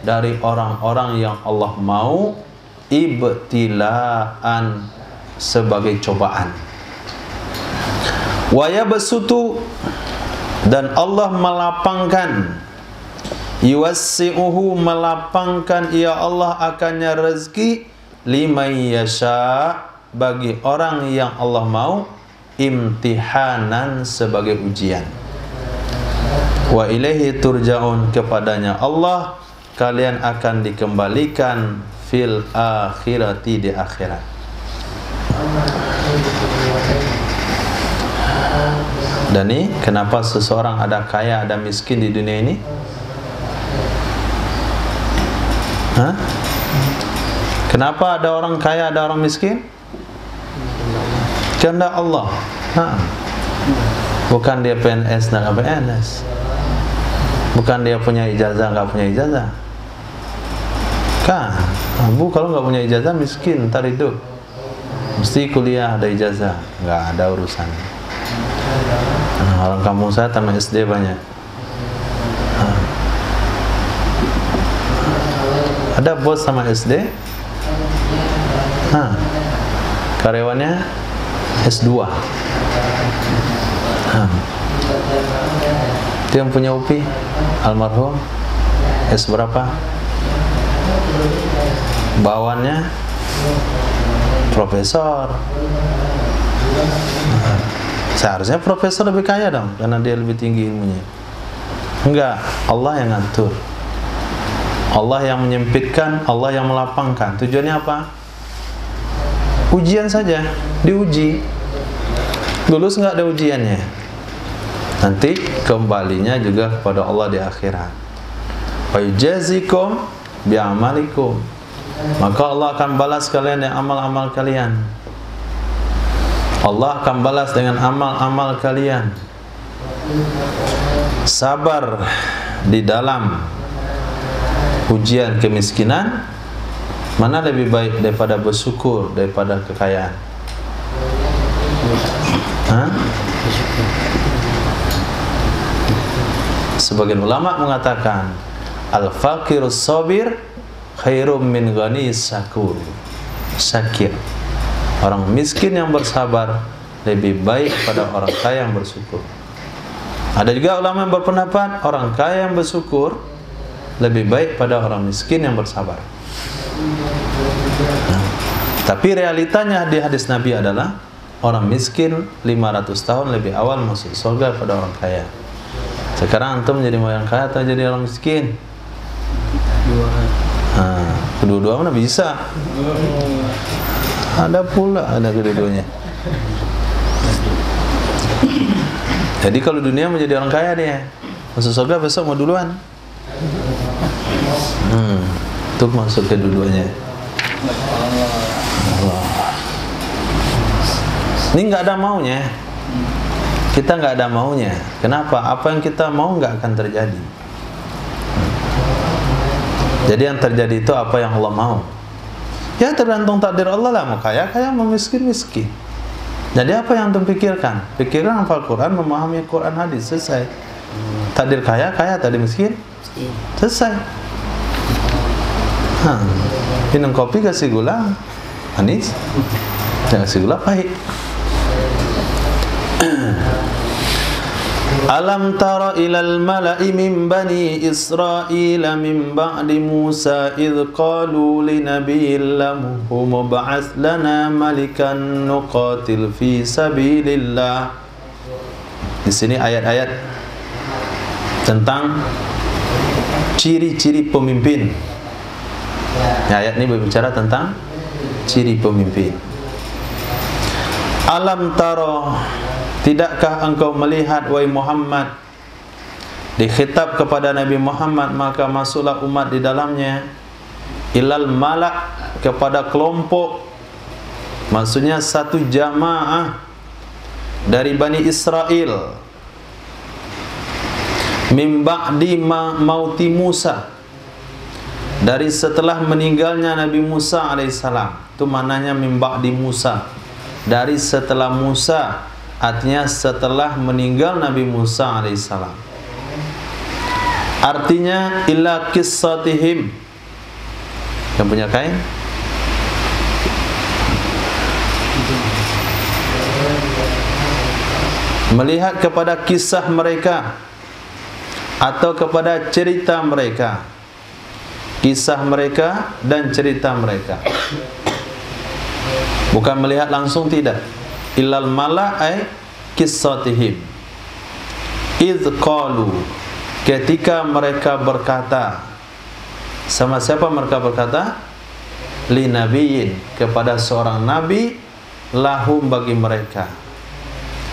dari orang-orang yang Allah mau, ibtilaan, sebagai cobaan. Wa yabsutu, dan Allah melapangkan, yuwassi'uhu, melapangkan ya Allah akannya rezeki, liman yasha, bagi orang yang Allah mau, imtihanan, sebagai ujian. Wa ilaihi turja'un, kepadanya Allah kalian akan dikembalikan, fil akhirati, di akhirat. Dan ini kenapa seseorang ada kaya ada miskin di dunia ini? Hah? Kenapa ada orang kaya ada orang miskin? Kehendak Allah. Bukan dia PNS nggak PNS, bukan dia punya ijazah nggak punya ijazah. Kan, Bu kalau nggak punya ijazah miskin, ntar hidup. Mesti kuliah ada ijazah, nggak ada urusan. Orang kampung saya tamat SD banyak. Ada bos sama SD, karyawannya S2. Itu yang punya UPI, almarhum, S berapa? Bawaannya profesor. Seharusnya profesor lebih kaya dong, karena dia lebih tinggi ilmunya. Enggak, Allah yang ngatur, Allah yang menyempitkan, Allah yang melapangkan. Tujuannya apa? Ujian saja, diuji. Lulus nggak ada ujiannya, nanti kembalinya juga kepada Allah di akhirat. Wa yujazikum bi'amalikum, maka Allah akan balas kalian dengan amal-amal kalian. Allah akan balas dengan amal-amal kalian. Sabar di dalam ujian kemiskinan, mana lebih baik daripada bersyukur daripada kekayaan? Sebagian ulama mengatakan al-faqirus sabir khairum min ghani syakir. Orang miskin yang bersabar lebih baik pada orang kaya yang bersyukur. Ada juga ulama yang berpendapat orang kaya yang bersyukur lebih baik pada orang miskin yang bersabar. Tapi realitanya di hadis Nabi adalah orang miskin 500 tahun lebih awal masuk surga pada orang kaya. Sekarang antum menjadi orang kaya atau jadi orang miskin? Kedua-dua mana bisa? Ada pula ada kedua-duanya. Jadi kalau dunia menjadi orang kaya dia masuk surga besok mau duluan. Itu masuk kedua-duanya. Allah. Ini nggak ada maunya. Kita nggak ada maunya. Kenapa? Apa yang kita mau nggak akan terjadi. Jadi yang terjadi itu apa yang Allah mau. Ya tergantung takdir Allah lah. Mau kaya, kaya, mau miskin, miskin. Jadi apa yang antum pikirkan? Pikirkan hafal Quran, memahami Quran hadis, selesai. Takdir kaya, kaya, takdir miskin, selesai. Minum kopi kasih gula manis, kasih gula pahit. Alam tara ilal mala'i min bani Israila min ba'di Musa idh qalu li nabiyyin lahu mub'ats lana malikan nuqatil fi sabilillah. Di sini ayat-ayat tentang ciri-ciri pemimpin. Ayat ini berbicara tentang ciri pemimpin. Alam tara, tidakkah engkau melihat wahai Muhammad? Dikhitab kepada Nabi Muhammad, maka masuklah umat di dalamnya. Ilal malak, kepada kelompok, maksudnya satu jamaah dari Bani Israel. Min ba'di mauti Musa, dari setelah meninggalnya Nabi Musa alaihissalam. Itu maknanya min ba'di Musa, dari setelah Musa, artinya setelah meninggal Nabi Musa alaihissalam. Artinya illa qissatihim. Yang punya kain? Melihat kepada kisah mereka atau kepada cerita mereka. Kisah mereka dan cerita mereka. Bukan melihat langsung, tidak. Illal mala'ai qissatihim idh qalu, ketika mereka berkata. Sama siapa mereka berkata? Li nabiyyin, kepada seorang nabi, lahum, bagi mereka.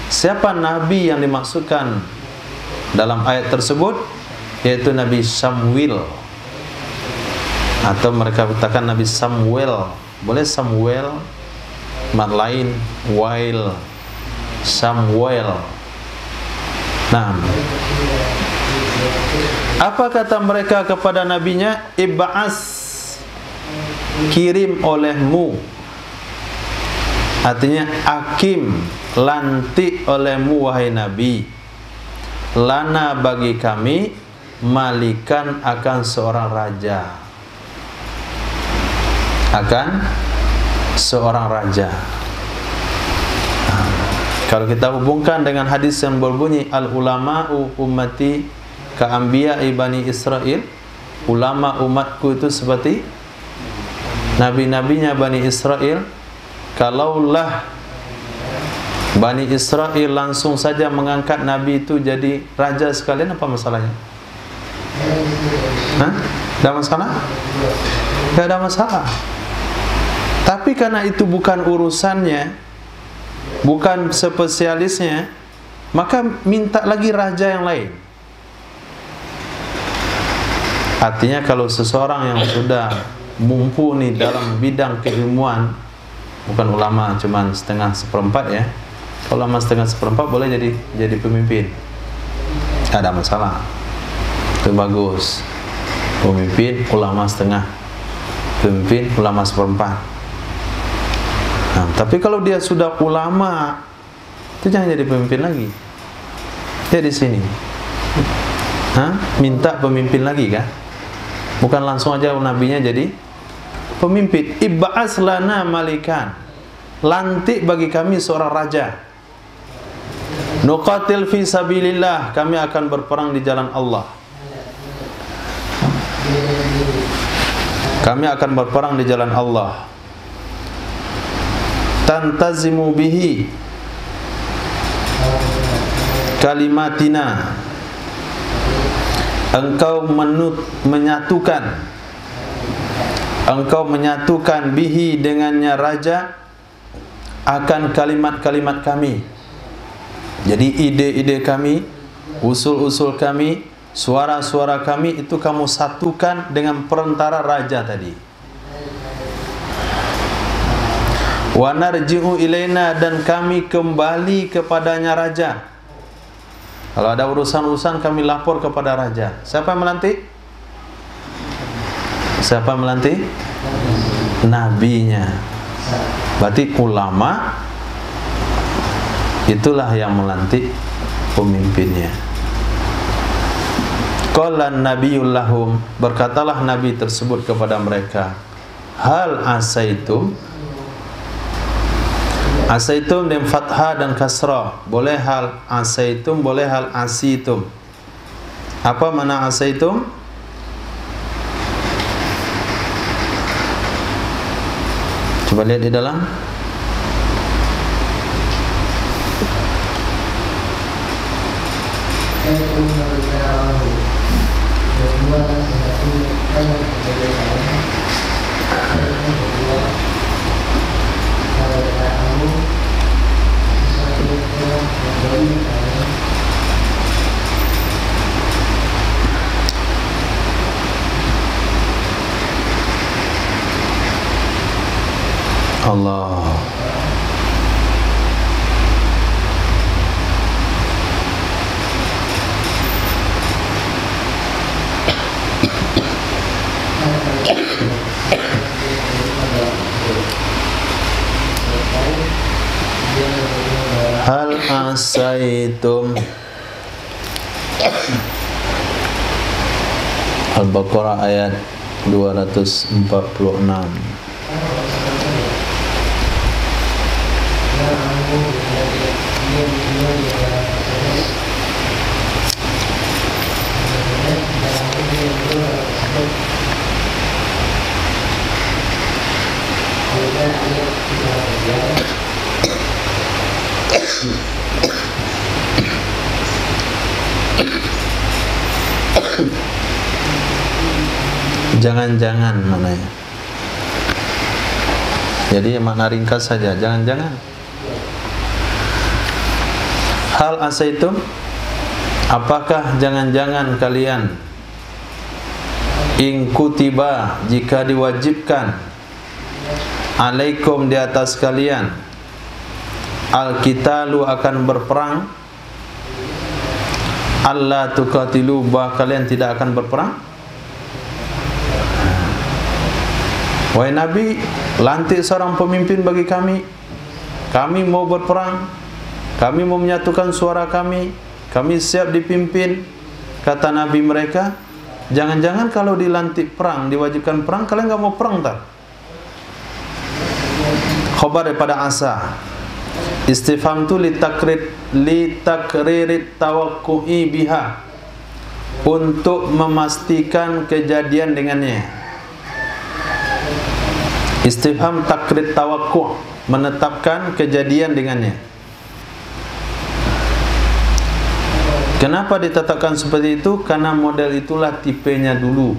Siapa nabi yang dimaksudkan dalam ayat tersebut? Yaitu Nabi Samuel, atau mereka katakan Nabi Samuel. Boleh Samuel, mat lain Wail, Samuel. Nah, apa kata mereka kepada nabinya? Ib'as, kirim olehmu. Artinya akim, lantik olehmu wahai nabi. Lana, bagi kami, malikan, akan seorang raja. Akan seorang raja. Kalau kita hubungkan dengan hadis yang berbunyi al ulama'u ummati ka anbiya'i bani Israel, ulama umatku itu seperti nabi-nabinya Bani Israel. Kalaulah Bani Israel langsung saja mengangkat nabi itu jadi raja sekalian, apa masalahnya? Ada masalah? Tidak ada masalah. Tapi karena itu bukan urusannya, bukan spesialisnya, maka minta lagi raja yang lain. Artinya kalau seseorang yang sudah mumpuni dalam bidang keilmuan, bukan ulama cuman setengah seperempat ya. Kalau ulama setengah seperempat boleh jadi pemimpin, tidak ada masalah. Itu bagus. Pemimpin ulama setengah, pemimpin ulama seperempat. Nah, tapi kalau dia sudah ulama, itu jangan jadi pemimpin lagi. Dia di sini. Minta pemimpin lagi kan? Bukan langsung aja nabinya jadi pemimpin. Ib'as lana malikan, lantik bagi kami seorang raja. Nuqatil fi sabilillah, kami akan berperang di jalan Allah. Kami akan berperang di jalan Allah. Tantazimu bihi kalimatina, engkau menyatukan bihi dengannya raja akan kalimat-kalimat kami. Jadi ide-ide kami, usul-usul kami, suara-suara kami itu kamu satukan dengan perantara raja tadi. Wa narji'u ilaina, dan kami kembali kepadanya raja. Kalau ada urusan-urusan kami lapor kepada raja. Siapa yang melantik? Siapa yang melantik? Nabinya. Berarti ulama itulah yang melantik pemimpinnya. Qala nabiyul lahum, berkatalah nabi tersebut kepada mereka, hal asaitum. Asaitum dengan fathah dan kasrah. Boleh hal asaitum, boleh hal asitum. Apa makna asaitum? Coba lihat di dalam. Allah. Hal asaitum. Al-Baqarah ayat 246. Jangan-jangan namanya. Jadi makna ringkas saja, jangan-jangan. Hal asaitum, apakah jangan-jangan kalian in kutiba, jika diwajibkan alaikum, di atas kalian, al-qitalu, akan berperang, alla tuqatilu, bahwa kalian tidak akan berperang. Wahai Nabi, lantik seorang pemimpin bagi kami. Kami mau berperang, kami mau menyatukan suara kami siap dipimpin. Kata Nabi mereka, jangan-jangan kalau dilantik perang, diwajibkan perang, kalian nggak mau perang tak? Khabar daripada asa. Istifham tu litakririt tawakku'i biha, untuk memastikan kejadian dengannya. Istifham takrid tawakku', menetapkan kejadian dengannya. Kenapa ditetapkan seperti itu? Karena model itulah tipenya dulu,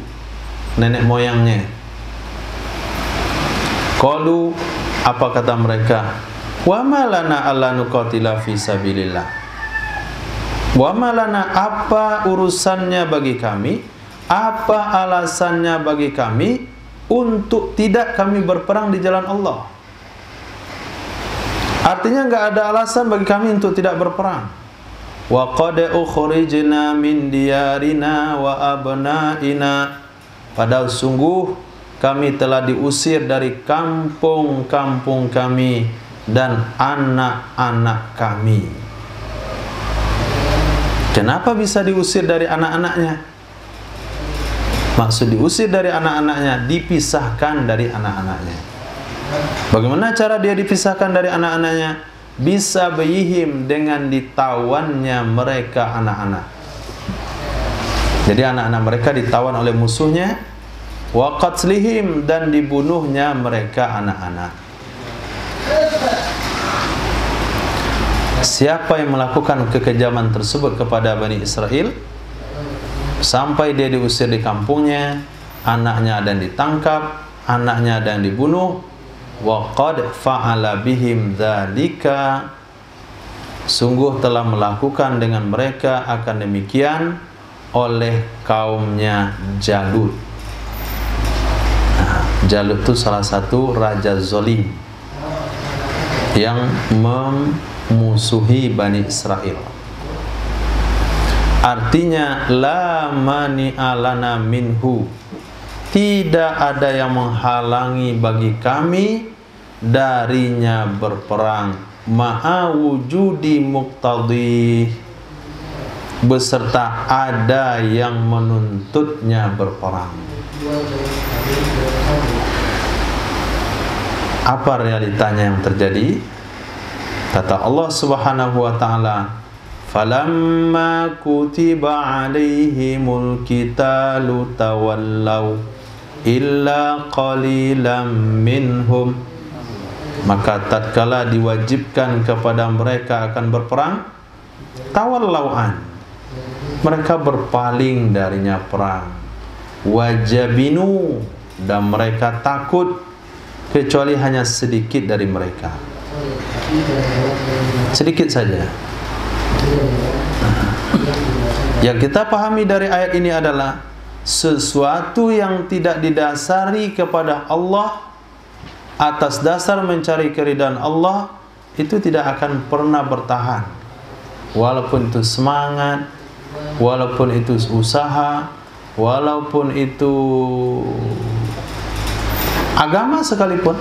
nenek moyangnya. Qalu, apa kata mereka? Wa ma lana alla nuqatila fi sabilillah. Wa ma lana, apa urusannya bagi kami? Apa alasannya bagi kami untuk tidak kami berperang di jalan Allah? Artinya enggak ada alasan bagi kami untuk tidak berperang. Wa qad ukhrijna min diyarina wa abnaina, padahal sungguh kami telah diusir dari kampung-kampung kami dan anak-anak kami. Kenapa bisa diusir dari anak-anaknya? Maksud diusir dari anak-anaknya, dipisahkan dari anak-anaknya. Bagaimana cara dia dipisahkan dari anak-anaknya? Bisa bihim, dengan ditawannya mereka anak-anak. Jadi anak-anak mereka ditawan oleh musuhnya, wa qatlihim, dan dibunuhnya mereka anak-anak. Siapa yang melakukan kekejaman tersebut kepada Bani Israel sampai dia diusir di kampungnya, anaknya ada yang ditangkap, anaknya ada yang dibunuh, wa qad fa'ala bihim dzalika, sungguh telah melakukan dengan mereka akan demikian oleh kaumnya Jalut. Nah, Jalut itu salah satu raja zalim yang memusuhi Bani Israel. Artinya la mani'a lana minhu, tidak ada yang menghalangi bagi kami darinya berperang, ma'a wujudi muqtadi, beserta ada yang menuntutnya berperang. Apa realitanya yang terjadi? Kata Allah Subhanahu wa taala, falamma kutiba alaihimul qitalu tawallaw illa qalilan minhum, maka tatkala diwajibkan kepada mereka akan berperang, tawallauan, mereka berpaling darinya perang, wajabinu, dan mereka takut, kecuali hanya sedikit dari mereka, sedikit saja. Yang kita pahami dari ayat ini adalah sesuatu yang tidak didasari kepada Allah atas dasar mencari keridhaan Allah, itu tidak akan pernah bertahan. Walaupun itu semangat, walaupun itu usaha, walaupun itu agama sekalipun.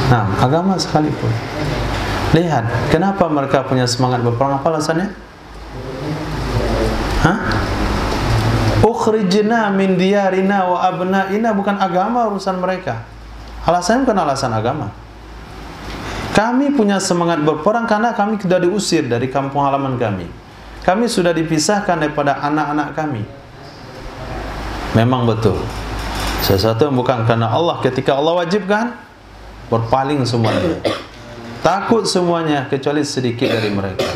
Nah, agama sekalipun. Lihat, kenapa mereka punya semangat berperang? Apa alasannya? Ukhrijna min diyarina wa abna'ina, bukan agama urusan mereka. Alasannya bukan alasan agama. Kami punya semangat berperang karena kami sudah diusir dari kampung halaman kami. Kami sudah dipisahkan daripada anak-anak kami. Memang betul, sesuatu yang bukan karena Allah, ketika Allah wajibkan, berpaling semuanya, takut semuanya, kecuali sedikit dari mereka.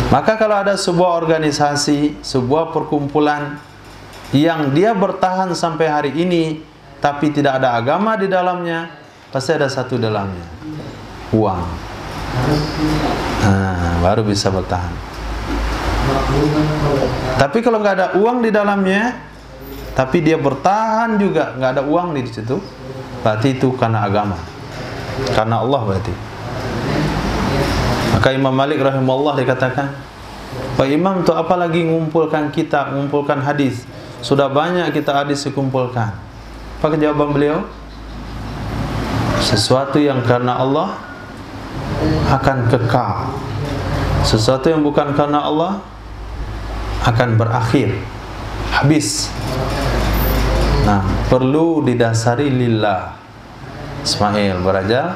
Maka kalau ada sebuah organisasi, sebuah perkumpulan yang dia bertahan sampai hari ini, tapi tidak ada agama di dalamnya, pasti ada satu dalamnya, uang. Baru bisa bertahan. Tapi kalau nggak ada uang di dalamnya, tapi dia bertahan juga, nggak ada uang di situ, berarti itu karena agama, karena Allah berarti. Maka Imam Malik rahimahullah dikatakan, Pak Imam tuh apalagi ngumpulkan kita, ngumpulkan hadis, sudah banyak kita hadis dikumpulkan. Apa jawaban beliau? Sesuatu yang karena Allah akan kekal, sesuatu yang bukan karena Allah akan berakhir, habis. Nah, perlu didasari lillah. Ismail beraja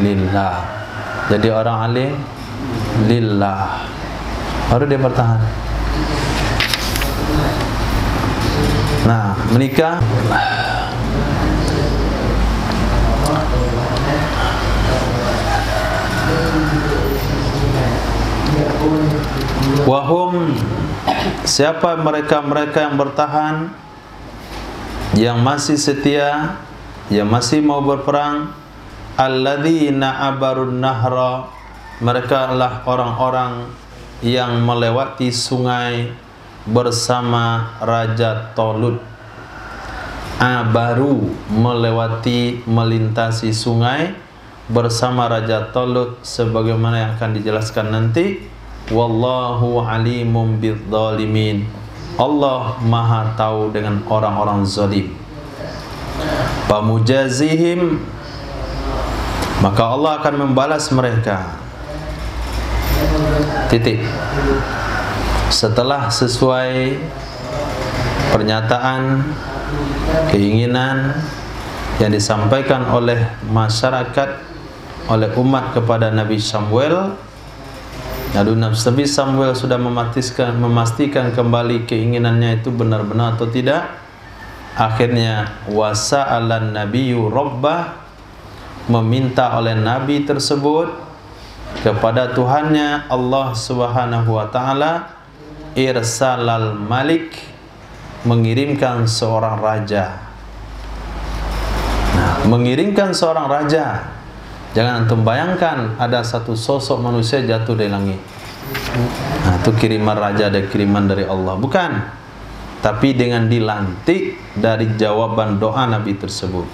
lillah. Jadi orang alim lillah, baru dia bertahan. Nah, menikah wahum, siapa mereka-mereka yang bertahan, yang masih setia, yang masih mau berperang, alladzina abarun nahra, mereka adalah orang-orang yang melewati sungai bersama Raja Talut. Abaru, melewati, melintasi sungai bersama Raja Talut, sebagaimana yang akan dijelaskan nanti. Wallahu alimum bidzalimin, Allah maha tahu dengan orang-orang zalim. Pamujazihim, maka Allah akan membalas mereka. Titik. Setelah sesuai pernyataan, keinginan yang disampaikan oleh masyarakat, oleh umat kepada Nabi Samuel, Nabi Samuel sudah memastikan kembali keinginannya itu benar-benar atau tidak. Akhirnya wasa'alan nabiyyu rabbah, meminta oleh nabi tersebut kepada Tuhannya Allah Subhanahu wa taala, irsalal malik, mengirimkan seorang raja. Nah, mengirimkan seorang raja. Jangan antum bayangkan ada satu sosok manusia jatuh dari langit. Nah, itu kiriman raja, ada kiriman dari Allah. Bukan. Tapi dengan dilantik dari jawaban doa Nabi tersebut.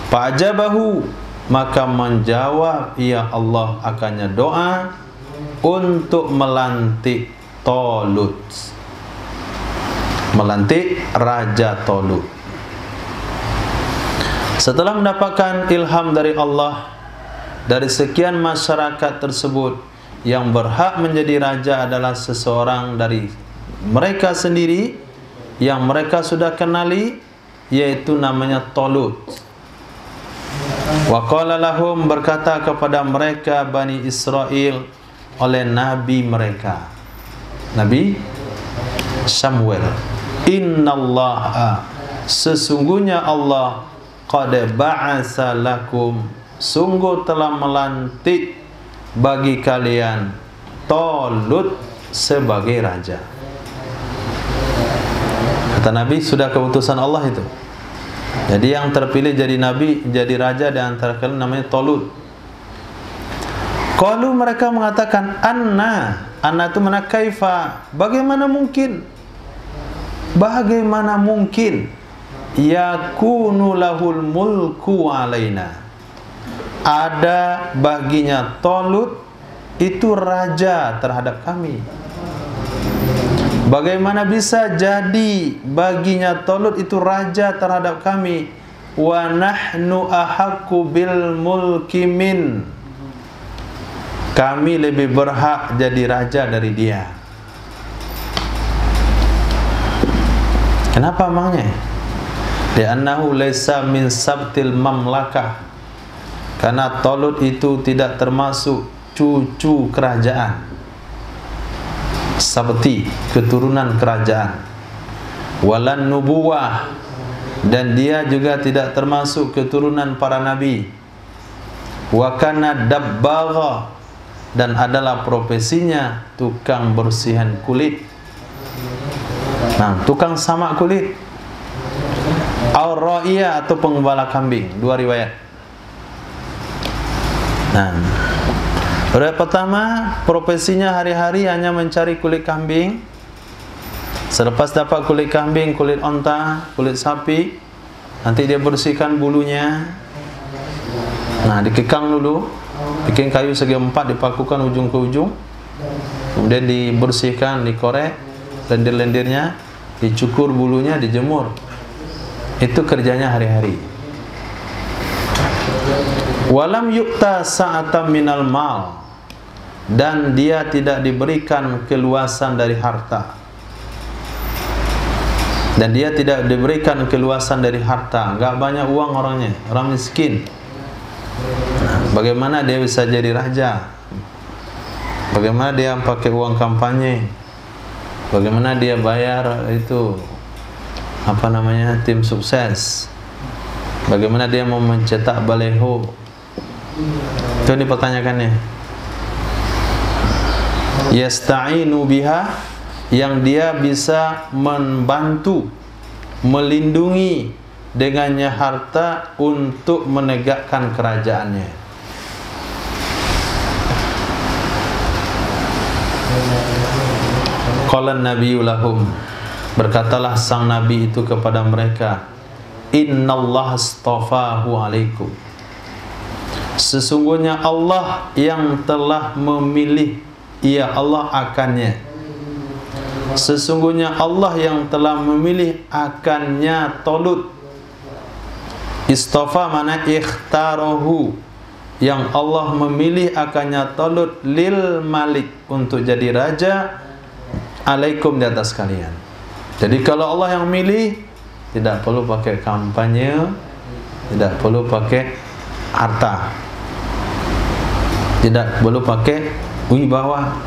Fa'ajabahu, maka menjawab ya Allah akannya doa untuk melantik Talut. Melantik Raja Talut. Setelah mendapatkan ilham dari Allah, dari sekian masyarakat tersebut, yang berhak menjadi raja adalah seseorang dari mereka sendiri yang mereka sudah kenali, yaitu namanya Talut. Wa qala lahum, berkata kepada mereka Bani Israel oleh nabi mereka, Nabi Samuel, innallaha, sesungguhnya Allah, qad ba'atsa lakum, sungguh telah melantik bagi kalian Talut sebagai raja. Kata Nabi, sudah keputusan Allah itu. Jadi yang terpilih jadi nabi, jadi raja di antara kalian namanya Talut. Qalu, mereka mengatakan, anna itu mana kaifa, bagaimana mungkin? Bagaimana mungkin yakunu lahul mulku alaina, ada baginya Talut itu raja terhadap kami? Bagaimana bisa jadi baginya Talut itu raja terhadap kami? Wa nahnu ahaqqu bil mulki min, kami lebih berhak jadi raja dari dia. Kenapa emangnya? Li'annahu laisa min sabtil mamlakah, karena Talut itu tidak termasuk cucu kerajaan, sabti, keturunan kerajaan. Walan nubuwah, dan dia juga tidak termasuk keturunan para nabi. Wa kana dabbagha, dan adalah profesinya tukang bersihan kulit. Nah, tukang samak kulit. Ar-ra'iyah, atau pengembala kambing. Dua riwayat. Nah, riwayat pertama, profesinya hari-hari hanya mencari kulit kambing. Selepas dapat kulit kambing, kulit onta, kulit sapi, nanti dia bersihkan bulunya. Nah, dikekang dulu, bikin kayu segi empat, dipakukan ujung ke ujung, kemudian dibersihkan, dikorek lendir-lendirnya, dicukur bulunya, dijemur. Itu kerjanya hari-hari. Walam yukta sa'atan minal mal, dan dia tidak diberikan keluasan dari harta. Dan dia tidak diberikan keluasan dari harta. Enggak banyak uang orangnya, orang miskin. Nah, bagaimana dia bisa jadi raja? Bagaimana dia pakai uang kampanye? Bagaimana dia bayar itu tim sukses? Bagaimana dia mau mencetak baleho? Itu dipertanyakannya. Yasta'inu biha, yang dia bisa membantu, melindungi dengannya harta untuk menegakkan kerajaannya. Qala an-nabiyyu lahum, berkatalah sang nabi itu kepada mereka, innallaha astafahu alaikum, sesungguhnya Allah yang telah memilih, ia Allah akannya. Sesungguhnya Allah yang telah memilih akannya Talut. Istafa mana ikhtarahu, yang Allah memilih akannya Talut lil malik, untuk jadi raja, alaikum, di atas kalian. Jadi kalau Allah yang milih, tidak perlu pakai kampanye, tidak perlu pakai harta, tidak perlu pakai wibawa,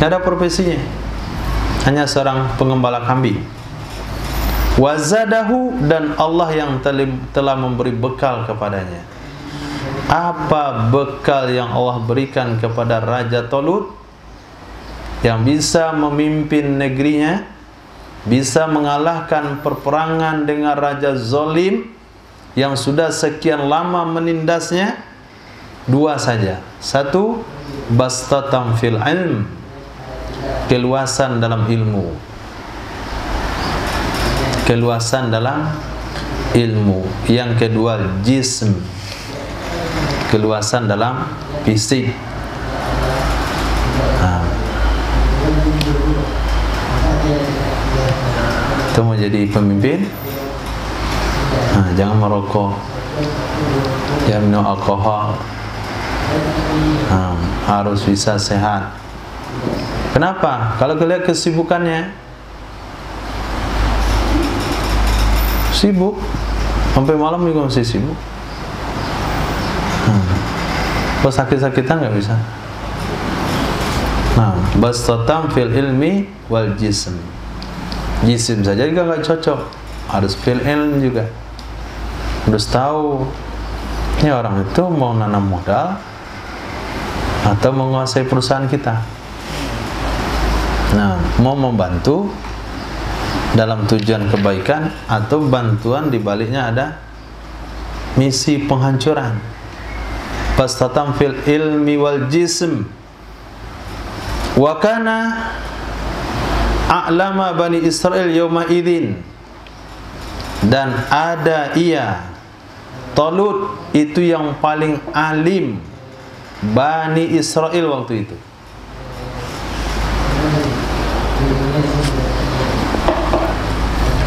tidak ada profesinya, hanya seorang pengembala kambing. Wazadahu, dan Allah yang telah memberi bekal kepadanya. Apa bekal yang Allah berikan kepada Raja Talut? Yang bisa memimpin negerinya, bisa mengalahkan perperangan dengan Raja Zolim yang sudah sekian lama menindasnya. Dua saja. Satu, bastatam fil ilm, keluasan dalam ilmu, keluasan dalam ilmu. Yang kedua, jism, keluasan dalam fisik. Itu mau jadi pemimpin, jangan merokok, jangan minum alkohol, harus bisa sehat. Kenapa? Kalau kalian kesibukannya, sibuk sampai malam juga masih sibuk. Kalau sakit-sakitan nggak bisa. Bastatam fil ilmi wal jism. Jisim saja juga nggak cocok, harus fil ilm juga. Harus tahu ini orang itu mau nanam modal atau menguasai perusahaan kita. Mau membantu dalam tujuan kebaikan atau bantuan di baliknya ada misi penghancuran. Bastatam fil ilmi wal jism. Wa kana a'lama Bani Israel yawma idzin, dan ada ia Talut itu yang paling alim Bani Israel waktu itu.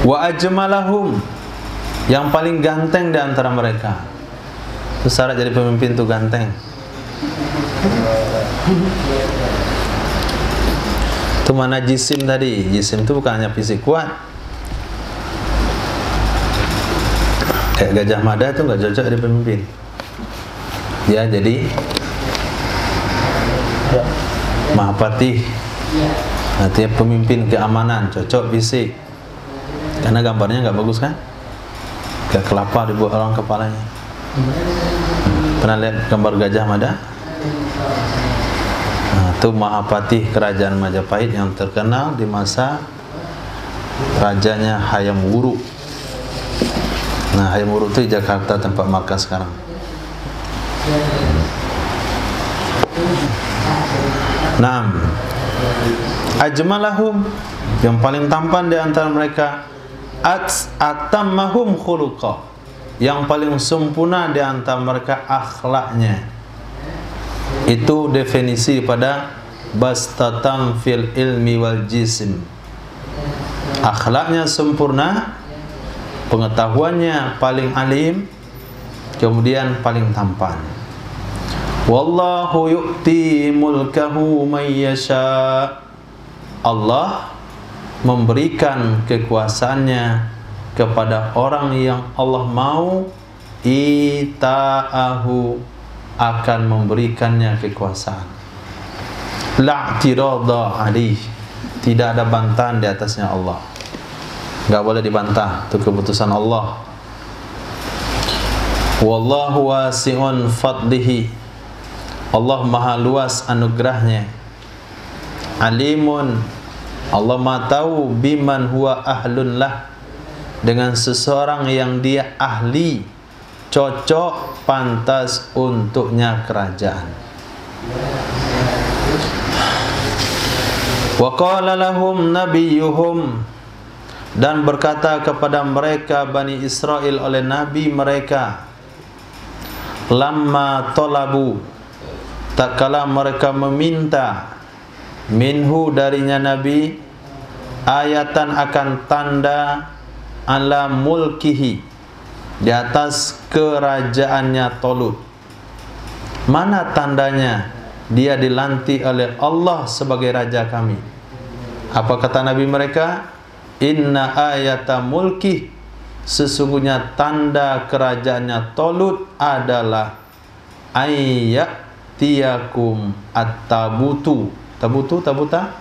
Wa ajmalahum, yang paling ganteng di antara mereka. Itu syarat jadi pemimpin itu ganteng. Itu mana jisim tadi? Jisim itu bukan hanya fisik kuat. Kayak Gajah Mada itu nggak cocok jadi pemimpin. Ya, jadi Mahapati, artinya pemimpin keamanan, cocok fisik. Karena gambarnya nggak bagus kan? Kayak kelapa dibuat orang kepalanya. Pernah lihat gambar Gajah Mada? Itu Mahapati kerajaan Majapahit yang terkenal di masa rajanya Hayam Wuruk. Hayam Wuruk itu di Jakarta, tempat markas sekarang. Ajmalahum, yang paling tampan di antara mereka. Atammahum khuluqa, yang paling sempurna di antara mereka akhlaknya. Itu definisi pada bastatam fil ilmi wal jism. Akhlaknya sempurna, pengetahuannya paling alim, kemudian paling tampan. Wallahu yu'ti mulkahu man yasha. Allah memberikan kekuasaannya kepada orang yang Allah mau. Ita'ahu, akan memberikannya kekuasaan. La'tirada alaih, tidak ada bantahan di atasnya Allah. Enggak boleh dibantah, itu keputusan Allah. Wallahu wasi'un fadlihi, Allah maha luas anugerahnya. Alimun, Allah maha tahu biman huwa ahlun lah, dengan seseorang yang dia ahli, cocok, pantas untuknya kerajaan. Wa qala lahum nabiyuhum, dan berkata kepada mereka Bani Israel oleh nabi mereka, lamma talabu, tak kala mereka meminta, minhu darinya nabi, ayatan akan tanda, ala mulkihi, di atas kerajaannya Talut. Mana tandanya dia dilantik oleh Allah sebagai raja kami? Apa kata Nabi mereka? Inna ayata mulki, sesungguhnya tanda kerajaannya Talut adalah ayyatiyakum at-tabutu. Tabuta?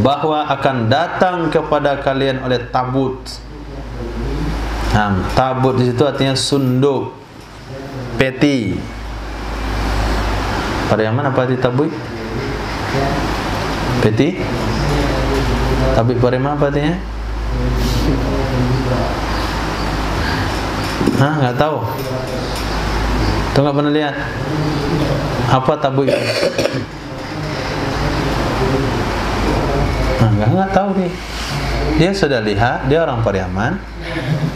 Bahwa akan datang kepada kalian oleh tabut. Tabut di situ artinya sunduk, peti. Pada yang mana apa arti tabut? Peti? Tabut pada mana apa artinya? Nggak tahu. Tuh nggak pernah lihat. Apa tabut? Nggak tahu nih. Dia sudah lihat, dia orang Pariaman,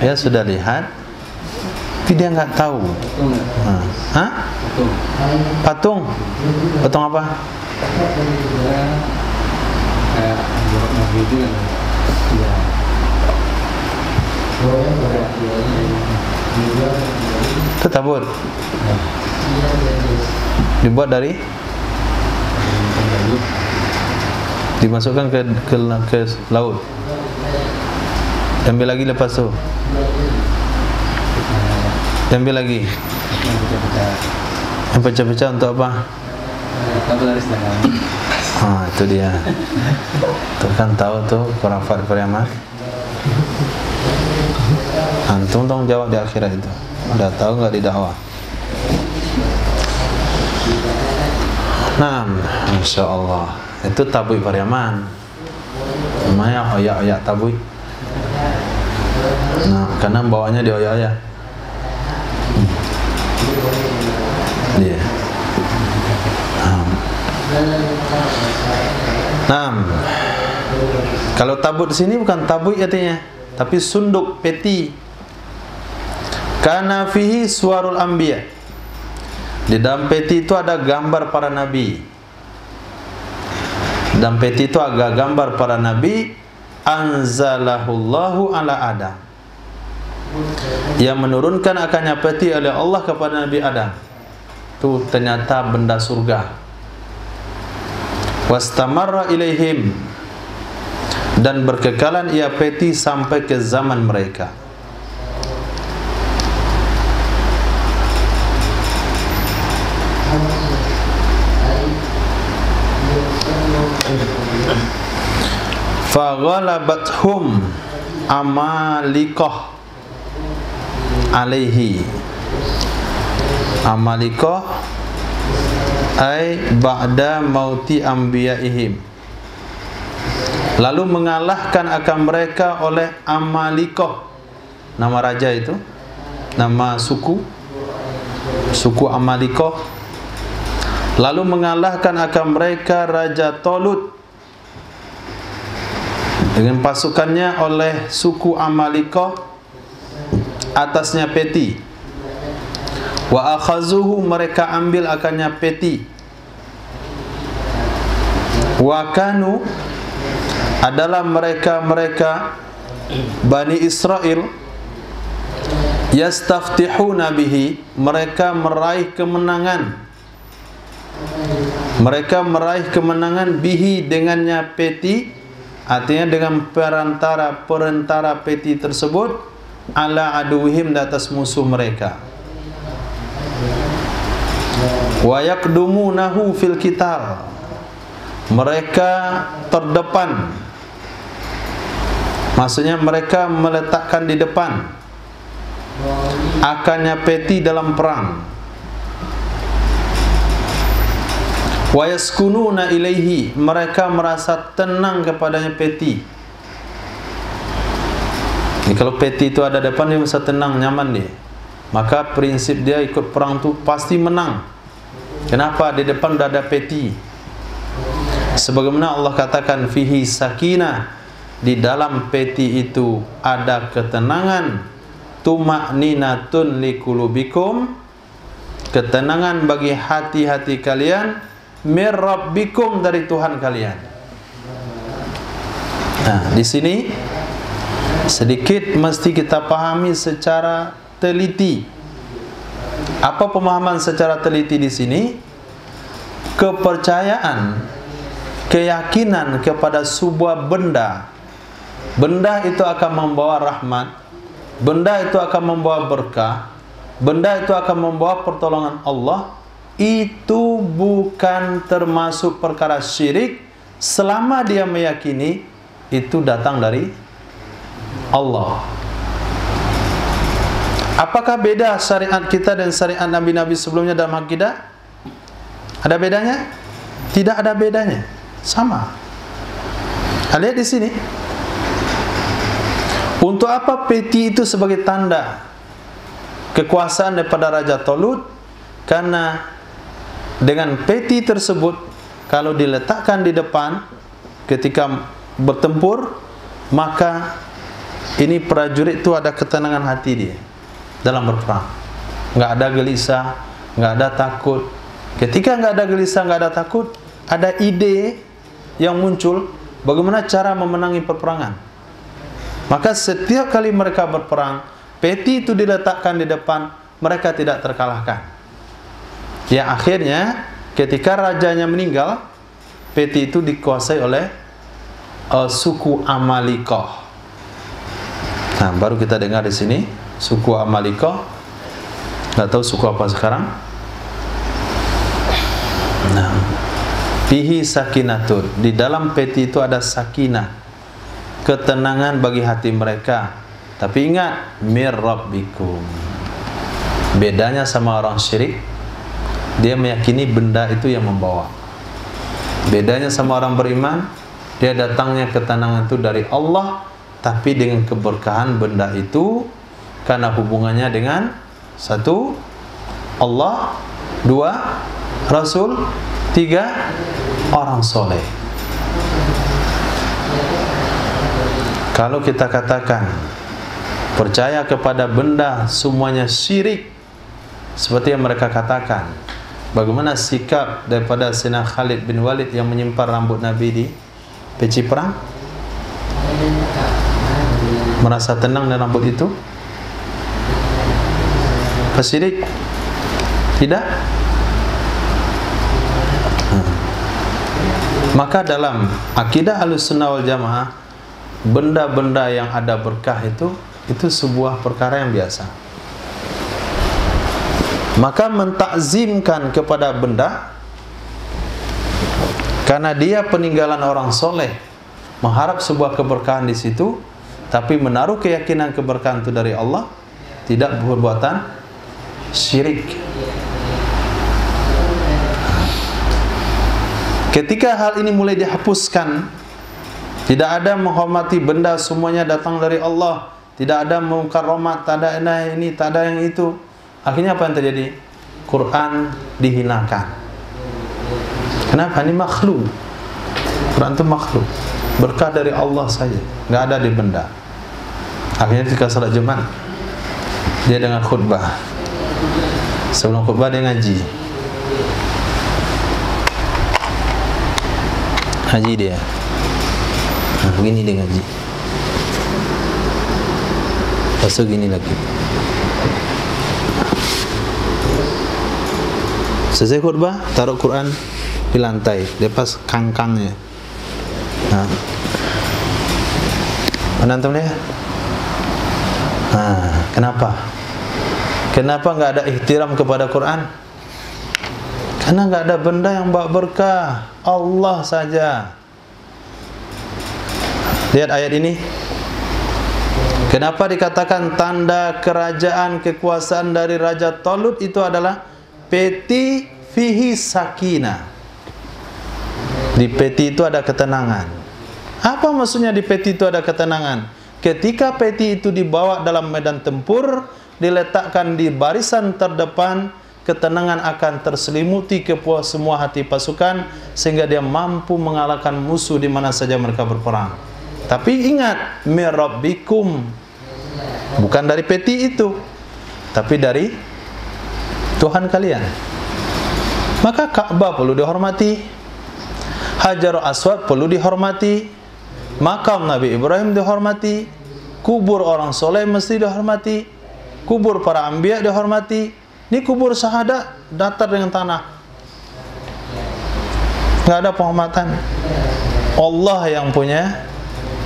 dia sudah lihat, tapi dia nggak tahu. Patung? Patung apa? Itu tabur. Dibuat dari? Dimasukkan ke laut. Ambil lagi lepas tu. Ambil lagi. Yang pecah-pecah untuk apa? Itu dia. Tuh kan tahu tuh khurafat Pariaman. Antum dong jawab di akhirat itu. Udah tahu nggak di dakwah? Nah, Masya Allah. Itu tabui Pariaman. Namanya oyak-oyak tabui. Nah, karena bawahnya di oyak-oyak. Dia. Kalau tabut di sini bukan tabut artinya, tapi sunduk, peti. Kana fihi suwarul anbiya. Di dalam peti itu ada gambar para nabi. Dan peti itu agak gambar para nabi. Anzalahullahu ala Adam, yang menurunkan akannya peti oleh Allah kepada Nabi Adam. Itu ternyata benda surga. Wastamarra ilaihim, dan berkekalan ia peti sampai ke zaman mereka. Faghalabathum amalikah alaihi. Amalikah ay ba'da mauti anbiya'ihim, lalu mengalahkan akan mereka oleh Amalikah. Nama raja itu, nama suku Amalikah. Lalu mengalahkan akan mereka Raja Talut dengan pasukannya oleh suku Amalikah, atasnya peti. Wa akhazuhu, mereka ambil akannya peti. Wa kanu, adalah mereka Bani Israel, yastaftihuna bihi, mereka meraih kemenangan. Mereka meraih kemenangan bihi, dengannya peti, artinya dengan perantara peti tersebut, ala aduhim, di atas musuh mereka. Wa yakdumunahu fil qital, mereka terdepan, maksudnya mereka meletakkan di depan akannya peti dalam perang. Wa yaskununa ilaihi, mereka merasa tenang kepadanya peti. Jadi kalau peti itu ada depan, dia merasa tenang, nyaman dia. Maka prinsip dia ikut perang tu pasti menang. Kenapa? Di depan dah ada peti. Sebagaimana Allah katakan fihi sakinah, di dalam peti itu ada ketenangan, tuma'ninatun liqulubikum, ketenangan bagi hati-hati kalian, mir rabbikum, dari Tuhan kalian. Nah, di sini sedikit mesti kita pahami secara teliti. Apa pemahaman secara teliti di sini? Kepercayaan, keyakinan kepada sebuah benda. Benda itu akan membawa rahmat, benda itu akan membawa berkah, benda itu akan membawa pertolongan Allah. Itu bukan termasuk perkara syirik selama dia meyakini itu datang dari Allah. Apakah beda syariat kita dan syariat nabi-nabi sebelumnya dalam akidah? Ada bedanya? Tidak ada bedanya, sama. Lihat di sini. Untuk apa peti itu sebagai tanda kekuasaan daripada Raja Talut? Karena dengan peti tersebut, kalau diletakkan di depan ketika bertempur, maka ini prajurit itu ada ketenangan hati dia dalam berperang. Nggak ada gelisah, nggak ada takut. Ketika nggak ada gelisah, nggak ada takut, ada ide yang muncul bagaimana cara memenangi peperangan. Maka setiap kali mereka berperang, peti itu diletakkan di depan, mereka tidak terkalahkan. Ya, akhirnya ketika rajanya meninggal, peti itu dikuasai oleh suku Amalikoh. Nah, baru kita dengar di sini suku Amalikoh. Nggak tahu suku apa sekarang. Nah, fihi sakinatun, di dalam peti itu ada sakinah, ketenangan bagi hati mereka. Tapi ingat, mir rabbikum. Bedanya sama orang syirik, dia meyakini benda itu yang membawa. Bedanya sama orang beriman, dia datangnya ketenangan itu dari Allah, tapi dengan keberkahan benda itu karena hubungannya dengan satu, Allah, dua, Rasul, tiga, orang soleh. Kalau kita katakan percaya kepada benda semuanya syirik, seperti yang mereka katakan, bagaimana sikap daripada Sayyidina Khalid bin Walid yang menyimpan rambut Nabi di peci perang? Merasa tenang dengan rambut itu? Syirik? Tidak? Maka dalam akidah Ahlussunnah wal Jamaah, benda-benda yang ada berkah itu sebuah perkara yang biasa. Maka mentakzimkan kepada benda karena dia peninggalan orang soleh, mengharap sebuah keberkahan di situ, tapi menaruh keyakinan keberkahan itu dari Allah, tidak perbuatan syirik. Ketika hal ini mulai dihapuskan, tidak ada menghormati benda, semuanya datang dari Allah, tidak ada mukarramat, tak ada ini, tak ada yang itu. Akhirnya apa yang terjadi? Quran dihinakan. Kenapa? Ini makhluk. Quran itu makhluk, berkah dari Allah saja, nggak ada di benda. Akhirnya ketika salat Jumat, dia dengan khutbah. Sebelum khutbah dia ngaji. Haji dia. Nah, begini dia ngaji. Lepas gini lagi. Selesai khutbah, taruh Quran di lantai, lepas kangkangnya. Nah, mana antum lihat? Nah, kenapa? Kenapa nggak ada ihtiram kepada Quran? Karena nggak ada benda yang bawa berkah, Allah saja. Lihat ayat ini. Kenapa dikatakan tanda kerajaan kekuasaan dari Raja Talut itu adalah peti fihi sakinah. Di peti itu ada ketenangan. Apa maksudnya di peti itu ada ketenangan? Ketika peti itu dibawa dalam medan tempur, diletakkan di barisan terdepan, ketenangan akan terselimuti ke semua hati pasukan sehingga dia mampu mengalahkan musuh di mana saja mereka berperang. Tapi ingat, mir rabbikum, bukan dari peti itu, tapi dari Tuhan kalian. Maka Ka'bah perlu dihormati, Hajarul Aswad perlu dihormati, makam Nabi Ibrahim dihormati, kubur orang soleh mesti dihormati, kubur para anbiya dihormati, Ini kubur syahadat datar dengan tanah, nggak ada penghormatan. Allah yang punya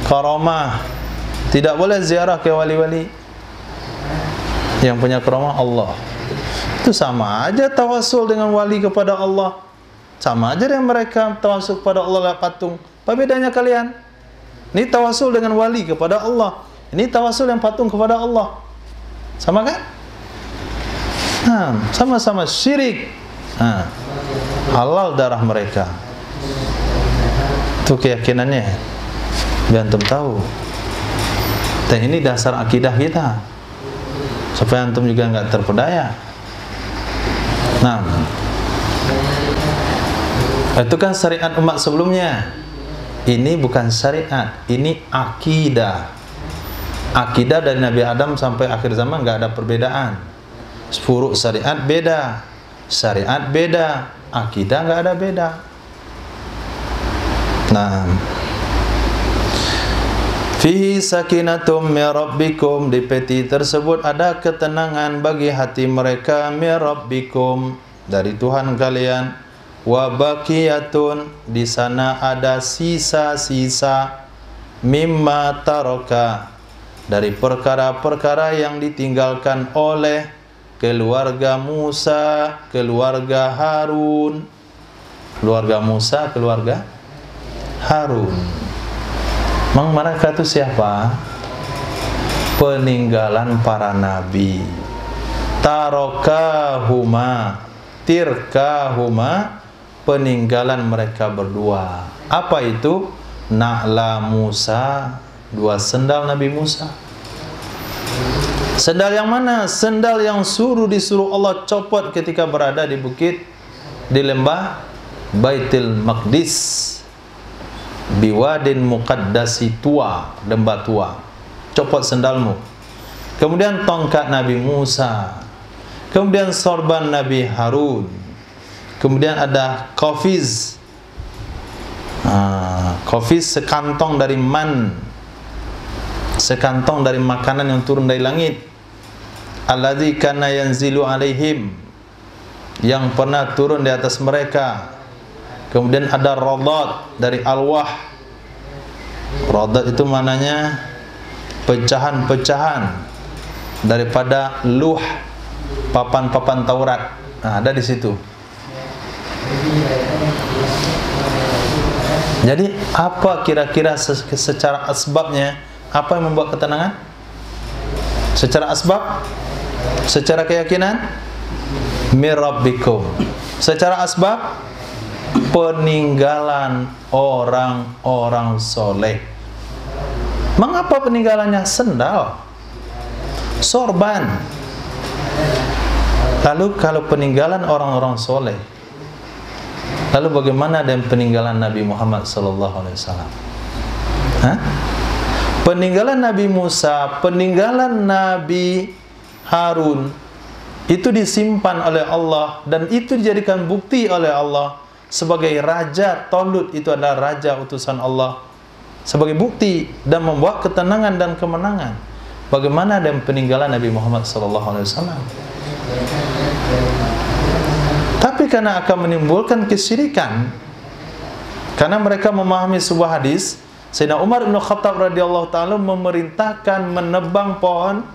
karamah, tidak boleh ziarah ke wali-wali. Yang punya karamah Allah. Itu sama aja tawasul dengan wali kepada Allah. Sama aja dengan mereka tawasul kepada Allah lewat patung. Apa bedanya kalian? Ini tawasul dengan wali kepada Allah, ini tawasul yang patung kepada Allah. Sama kan? Nah, sama-sama syirik. Nah, halal darah mereka. Itu keyakinannya. Biar antum tahu. Dan ini dasar akidah kita, supaya antum juga nggak terpedaya. Nah, itu kan syariat umat sebelumnya. Ini bukan syariat, ini akidah. Akidah dari Nabi Adam sampai akhir zaman nggak ada perbedaan. Furuk syariat beda, syariat beda, akidah nggak ada beda. Nah, fihi sakinatum min rabbikum, di peti tersebut ada ketenangan bagi hati mereka, min rabbikum, dari Tuhan kalian, wa baqiyatun, di sana ada sisa-sisa, mimma taraka, dari perkara-perkara yang ditinggalkan oleh keluarga Musa, keluarga Harun. Keluarga Musa, keluarga Harun. Memang mereka itu siapa? Peninggalan para nabi. Tarokahuma, tirkahuma, peninggalan mereka berdua. Apa itu? Na'la Musa, dua sendal Nabi Musa. Sendal yang mana? Sendal yang disuruh Allah copot ketika berada di bukit, di lembah Baitul Maqdis, biwadin muqaddasi tua, lembah tua. Copot sendalmu. Kemudian tongkat Nabi Musa. Kemudian sorban Nabi Harun. Kemudian ada qafiz. Qafiz sekantong dari man, sekantong dari makanan yang turun dari langit. Alladzi kana yanzilu alaihim, yang pernah turun di atas mereka. Kemudian ada radat dari alwah. Radat itu maknanya pecahan-pecahan daripada luh, papan-papan Taurat. Nah, ada di situ. Jadi apa kira-kira secara asbabnya? Apa yang membuat ketenangan? Secara asbab, secara keyakinan, mir rabbikum. Secara asbab, peninggalan orang-orang soleh. Mengapa peninggalannya? Sendal, sorban. Lalu kalau peninggalan orang-orang soleh, lalu bagaimana dengan peninggalan Nabi Muhammad SAW? Peninggalan Nabi Musa, peninggalan Nabi Harun, itu disimpan oleh Allah dan itu dijadikan bukti oleh Allah sebagai raja. Tolut itu adalah raja utusan Allah, sebagai bukti dan membawa ketenangan dan kemenangan. Bagaimana dengan peninggalan Nabi Muhammad SAW? Tapi karena akan menimbulkan kesyirikan, karena mereka memahami sebuah hadis, Sayyidina Umar bin Khattab radhiyallahu ta'ala memerintahkan menebang pohon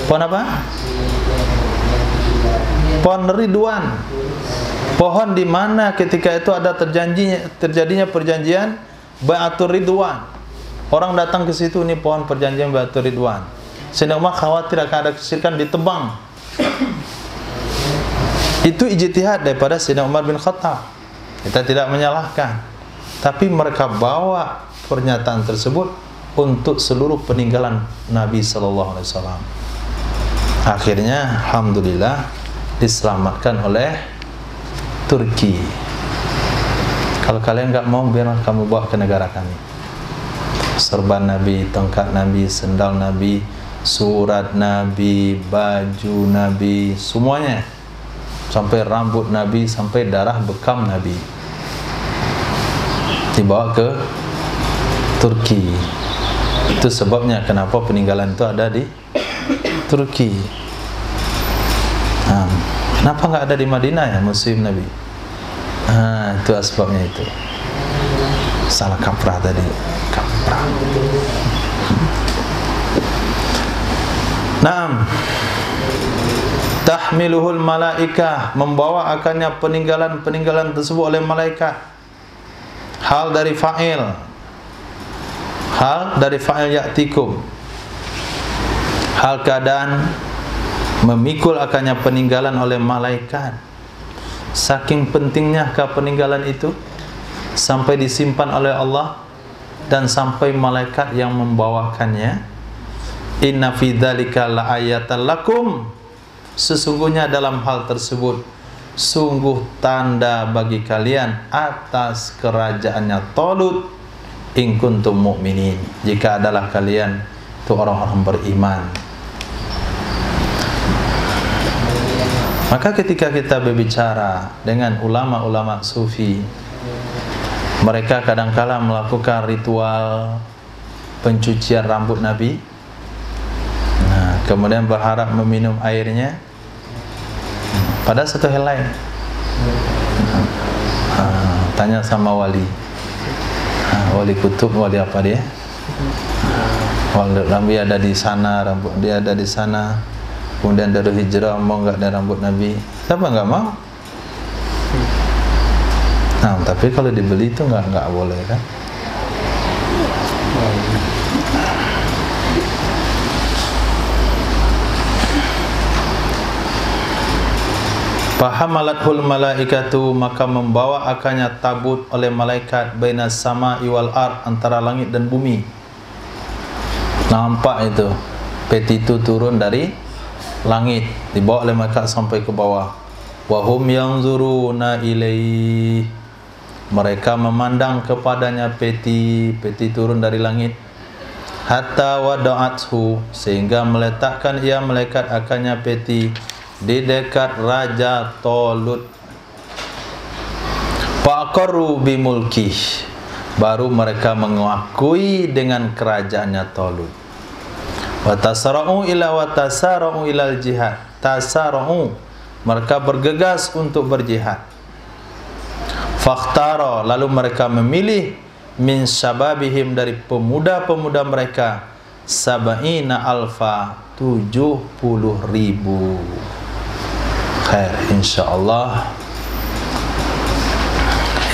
apa? Pohon Ridwan. Pohon di mana ketika itu ada terjadinya perjanjian Bai'atul Ridwan. Orang datang ke situ, ini pohon perjanjian Bai'atul Ridwan. Sayyidina Umar khawatir akan ada kesyirikan, ditebang. Itu ijtihad daripada Sayyidina Umar bin Khattab. Kita tidak menyalahkan. Tapi mereka bawa pernyataan tersebut untuk seluruh peninggalan Nabi SAW. Akhirnya, alhamdulillah, diselamatkan oleh Turki. Kalau kalian nggak mau, biar kamu bawa ke negara kami. Serban Nabi, tongkat Nabi, sendal Nabi, surat Nabi, baju Nabi, semuanya. Sampai rambut Nabi, sampai darah bekam Nabi, dibawa ke Turki. Itu sebabnya kenapa peninggalan itu ada di Turki. Kenapa nggak ada di Madinah ya musim Nabi? Itu asbabnya itu. Salah kaprah tadi. Kaprah. Naam. Tahmiluhul malaikah, membawa akannya peninggalan tersebut oleh malaikat. Hal dari fa'il ya'tikum. Hal keadaan memikul akannya peninggalan oleh malaikat. Saking pentingnya peninggalan itu sampai disimpan oleh Allah dan sampai malaikat yang membawakannya. Inna fi dzalika laayatan lakum, sesungguhnya dalam hal tersebut sungguh tanda bagi kalian atas kerajaannya Talut, in kuntum mu'minin, jika adalah kalian itu orang-orang beriman. Maka ketika kita berbicara dengan ulama-ulama sufi, mereka kadang-kala melakukan ritual pencucian rambut Nabi, kemudian berharap meminum airnya pada satu helai. Tanya sama wali, wali kutub, wali apa dia? Wali Nabi ada di sana, rambut dia ada di sana. Kemudian dari hijrah, mau nggak ada rambut Nabi? Siapa nggak mau? Tapi kalau dibeli itu nggak boleh kan? Fahamalathul malaikatu, maka membawa akannya tabut oleh malaikat bainas sama'i wal ard, antara langit dan bumi. Nampak itu peti itu turun dari langit, dibawa oleh malaikat sampai ke bawah. Wahum yanzuruna ilaih, mereka memandang kepadanya peti turun dari langit. Hatta wada'athu, sehingga meletakkan ia malaikat akannya peti di dekat Raja Talut. Faqarru bimulkih, baru mereka mengakui dengan kerajaannya Talut. Watasara'u ilal jihad, tasara'u, mereka bergegas untuk berjihad. Fakhtara, lalu mereka memilih min syababihim, dari pemuda-pemuda mereka, sab'ina alfa, 70.000. Khair, insyaallah.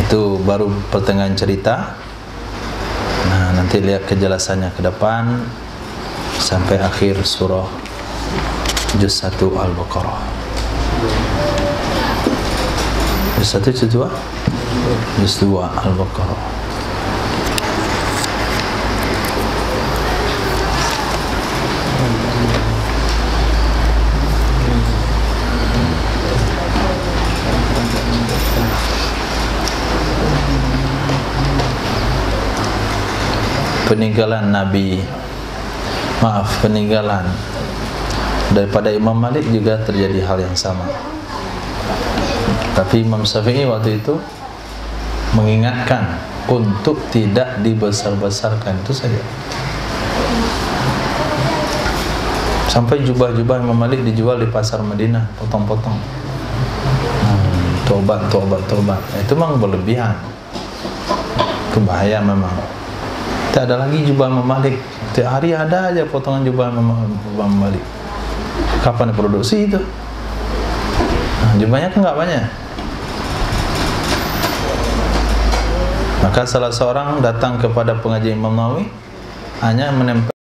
Itu baru pertengahan cerita. Nanti lihat kejelasannya ke depan sampai akhir surah juz 1 Al-Baqarah. Juz 1 juz 2? Juz 2 Al-Baqarah. Peninggalan Nabi, peninggalan daripada Imam Malik juga terjadi hal yang sama. Tapi Imam Syafi'i waktu itu mengingatkan untuk tidak dibesar-besarkan, itu saja. Sampai jubah-jubah Imam Malik dijual di pasar Madinah, potong-potong. Tobat. Itu memang berlebihan. Itu bahaya memang. Tidak ada lagi jubah Imam Malik. Tiap hari ada aja potongan jubah Imam Malik. Kapan diproduksi itu? Jubahnya kan nggak banyak. Maka salah seorang datang kepada pengajian Imam Nawawi, hanya menempel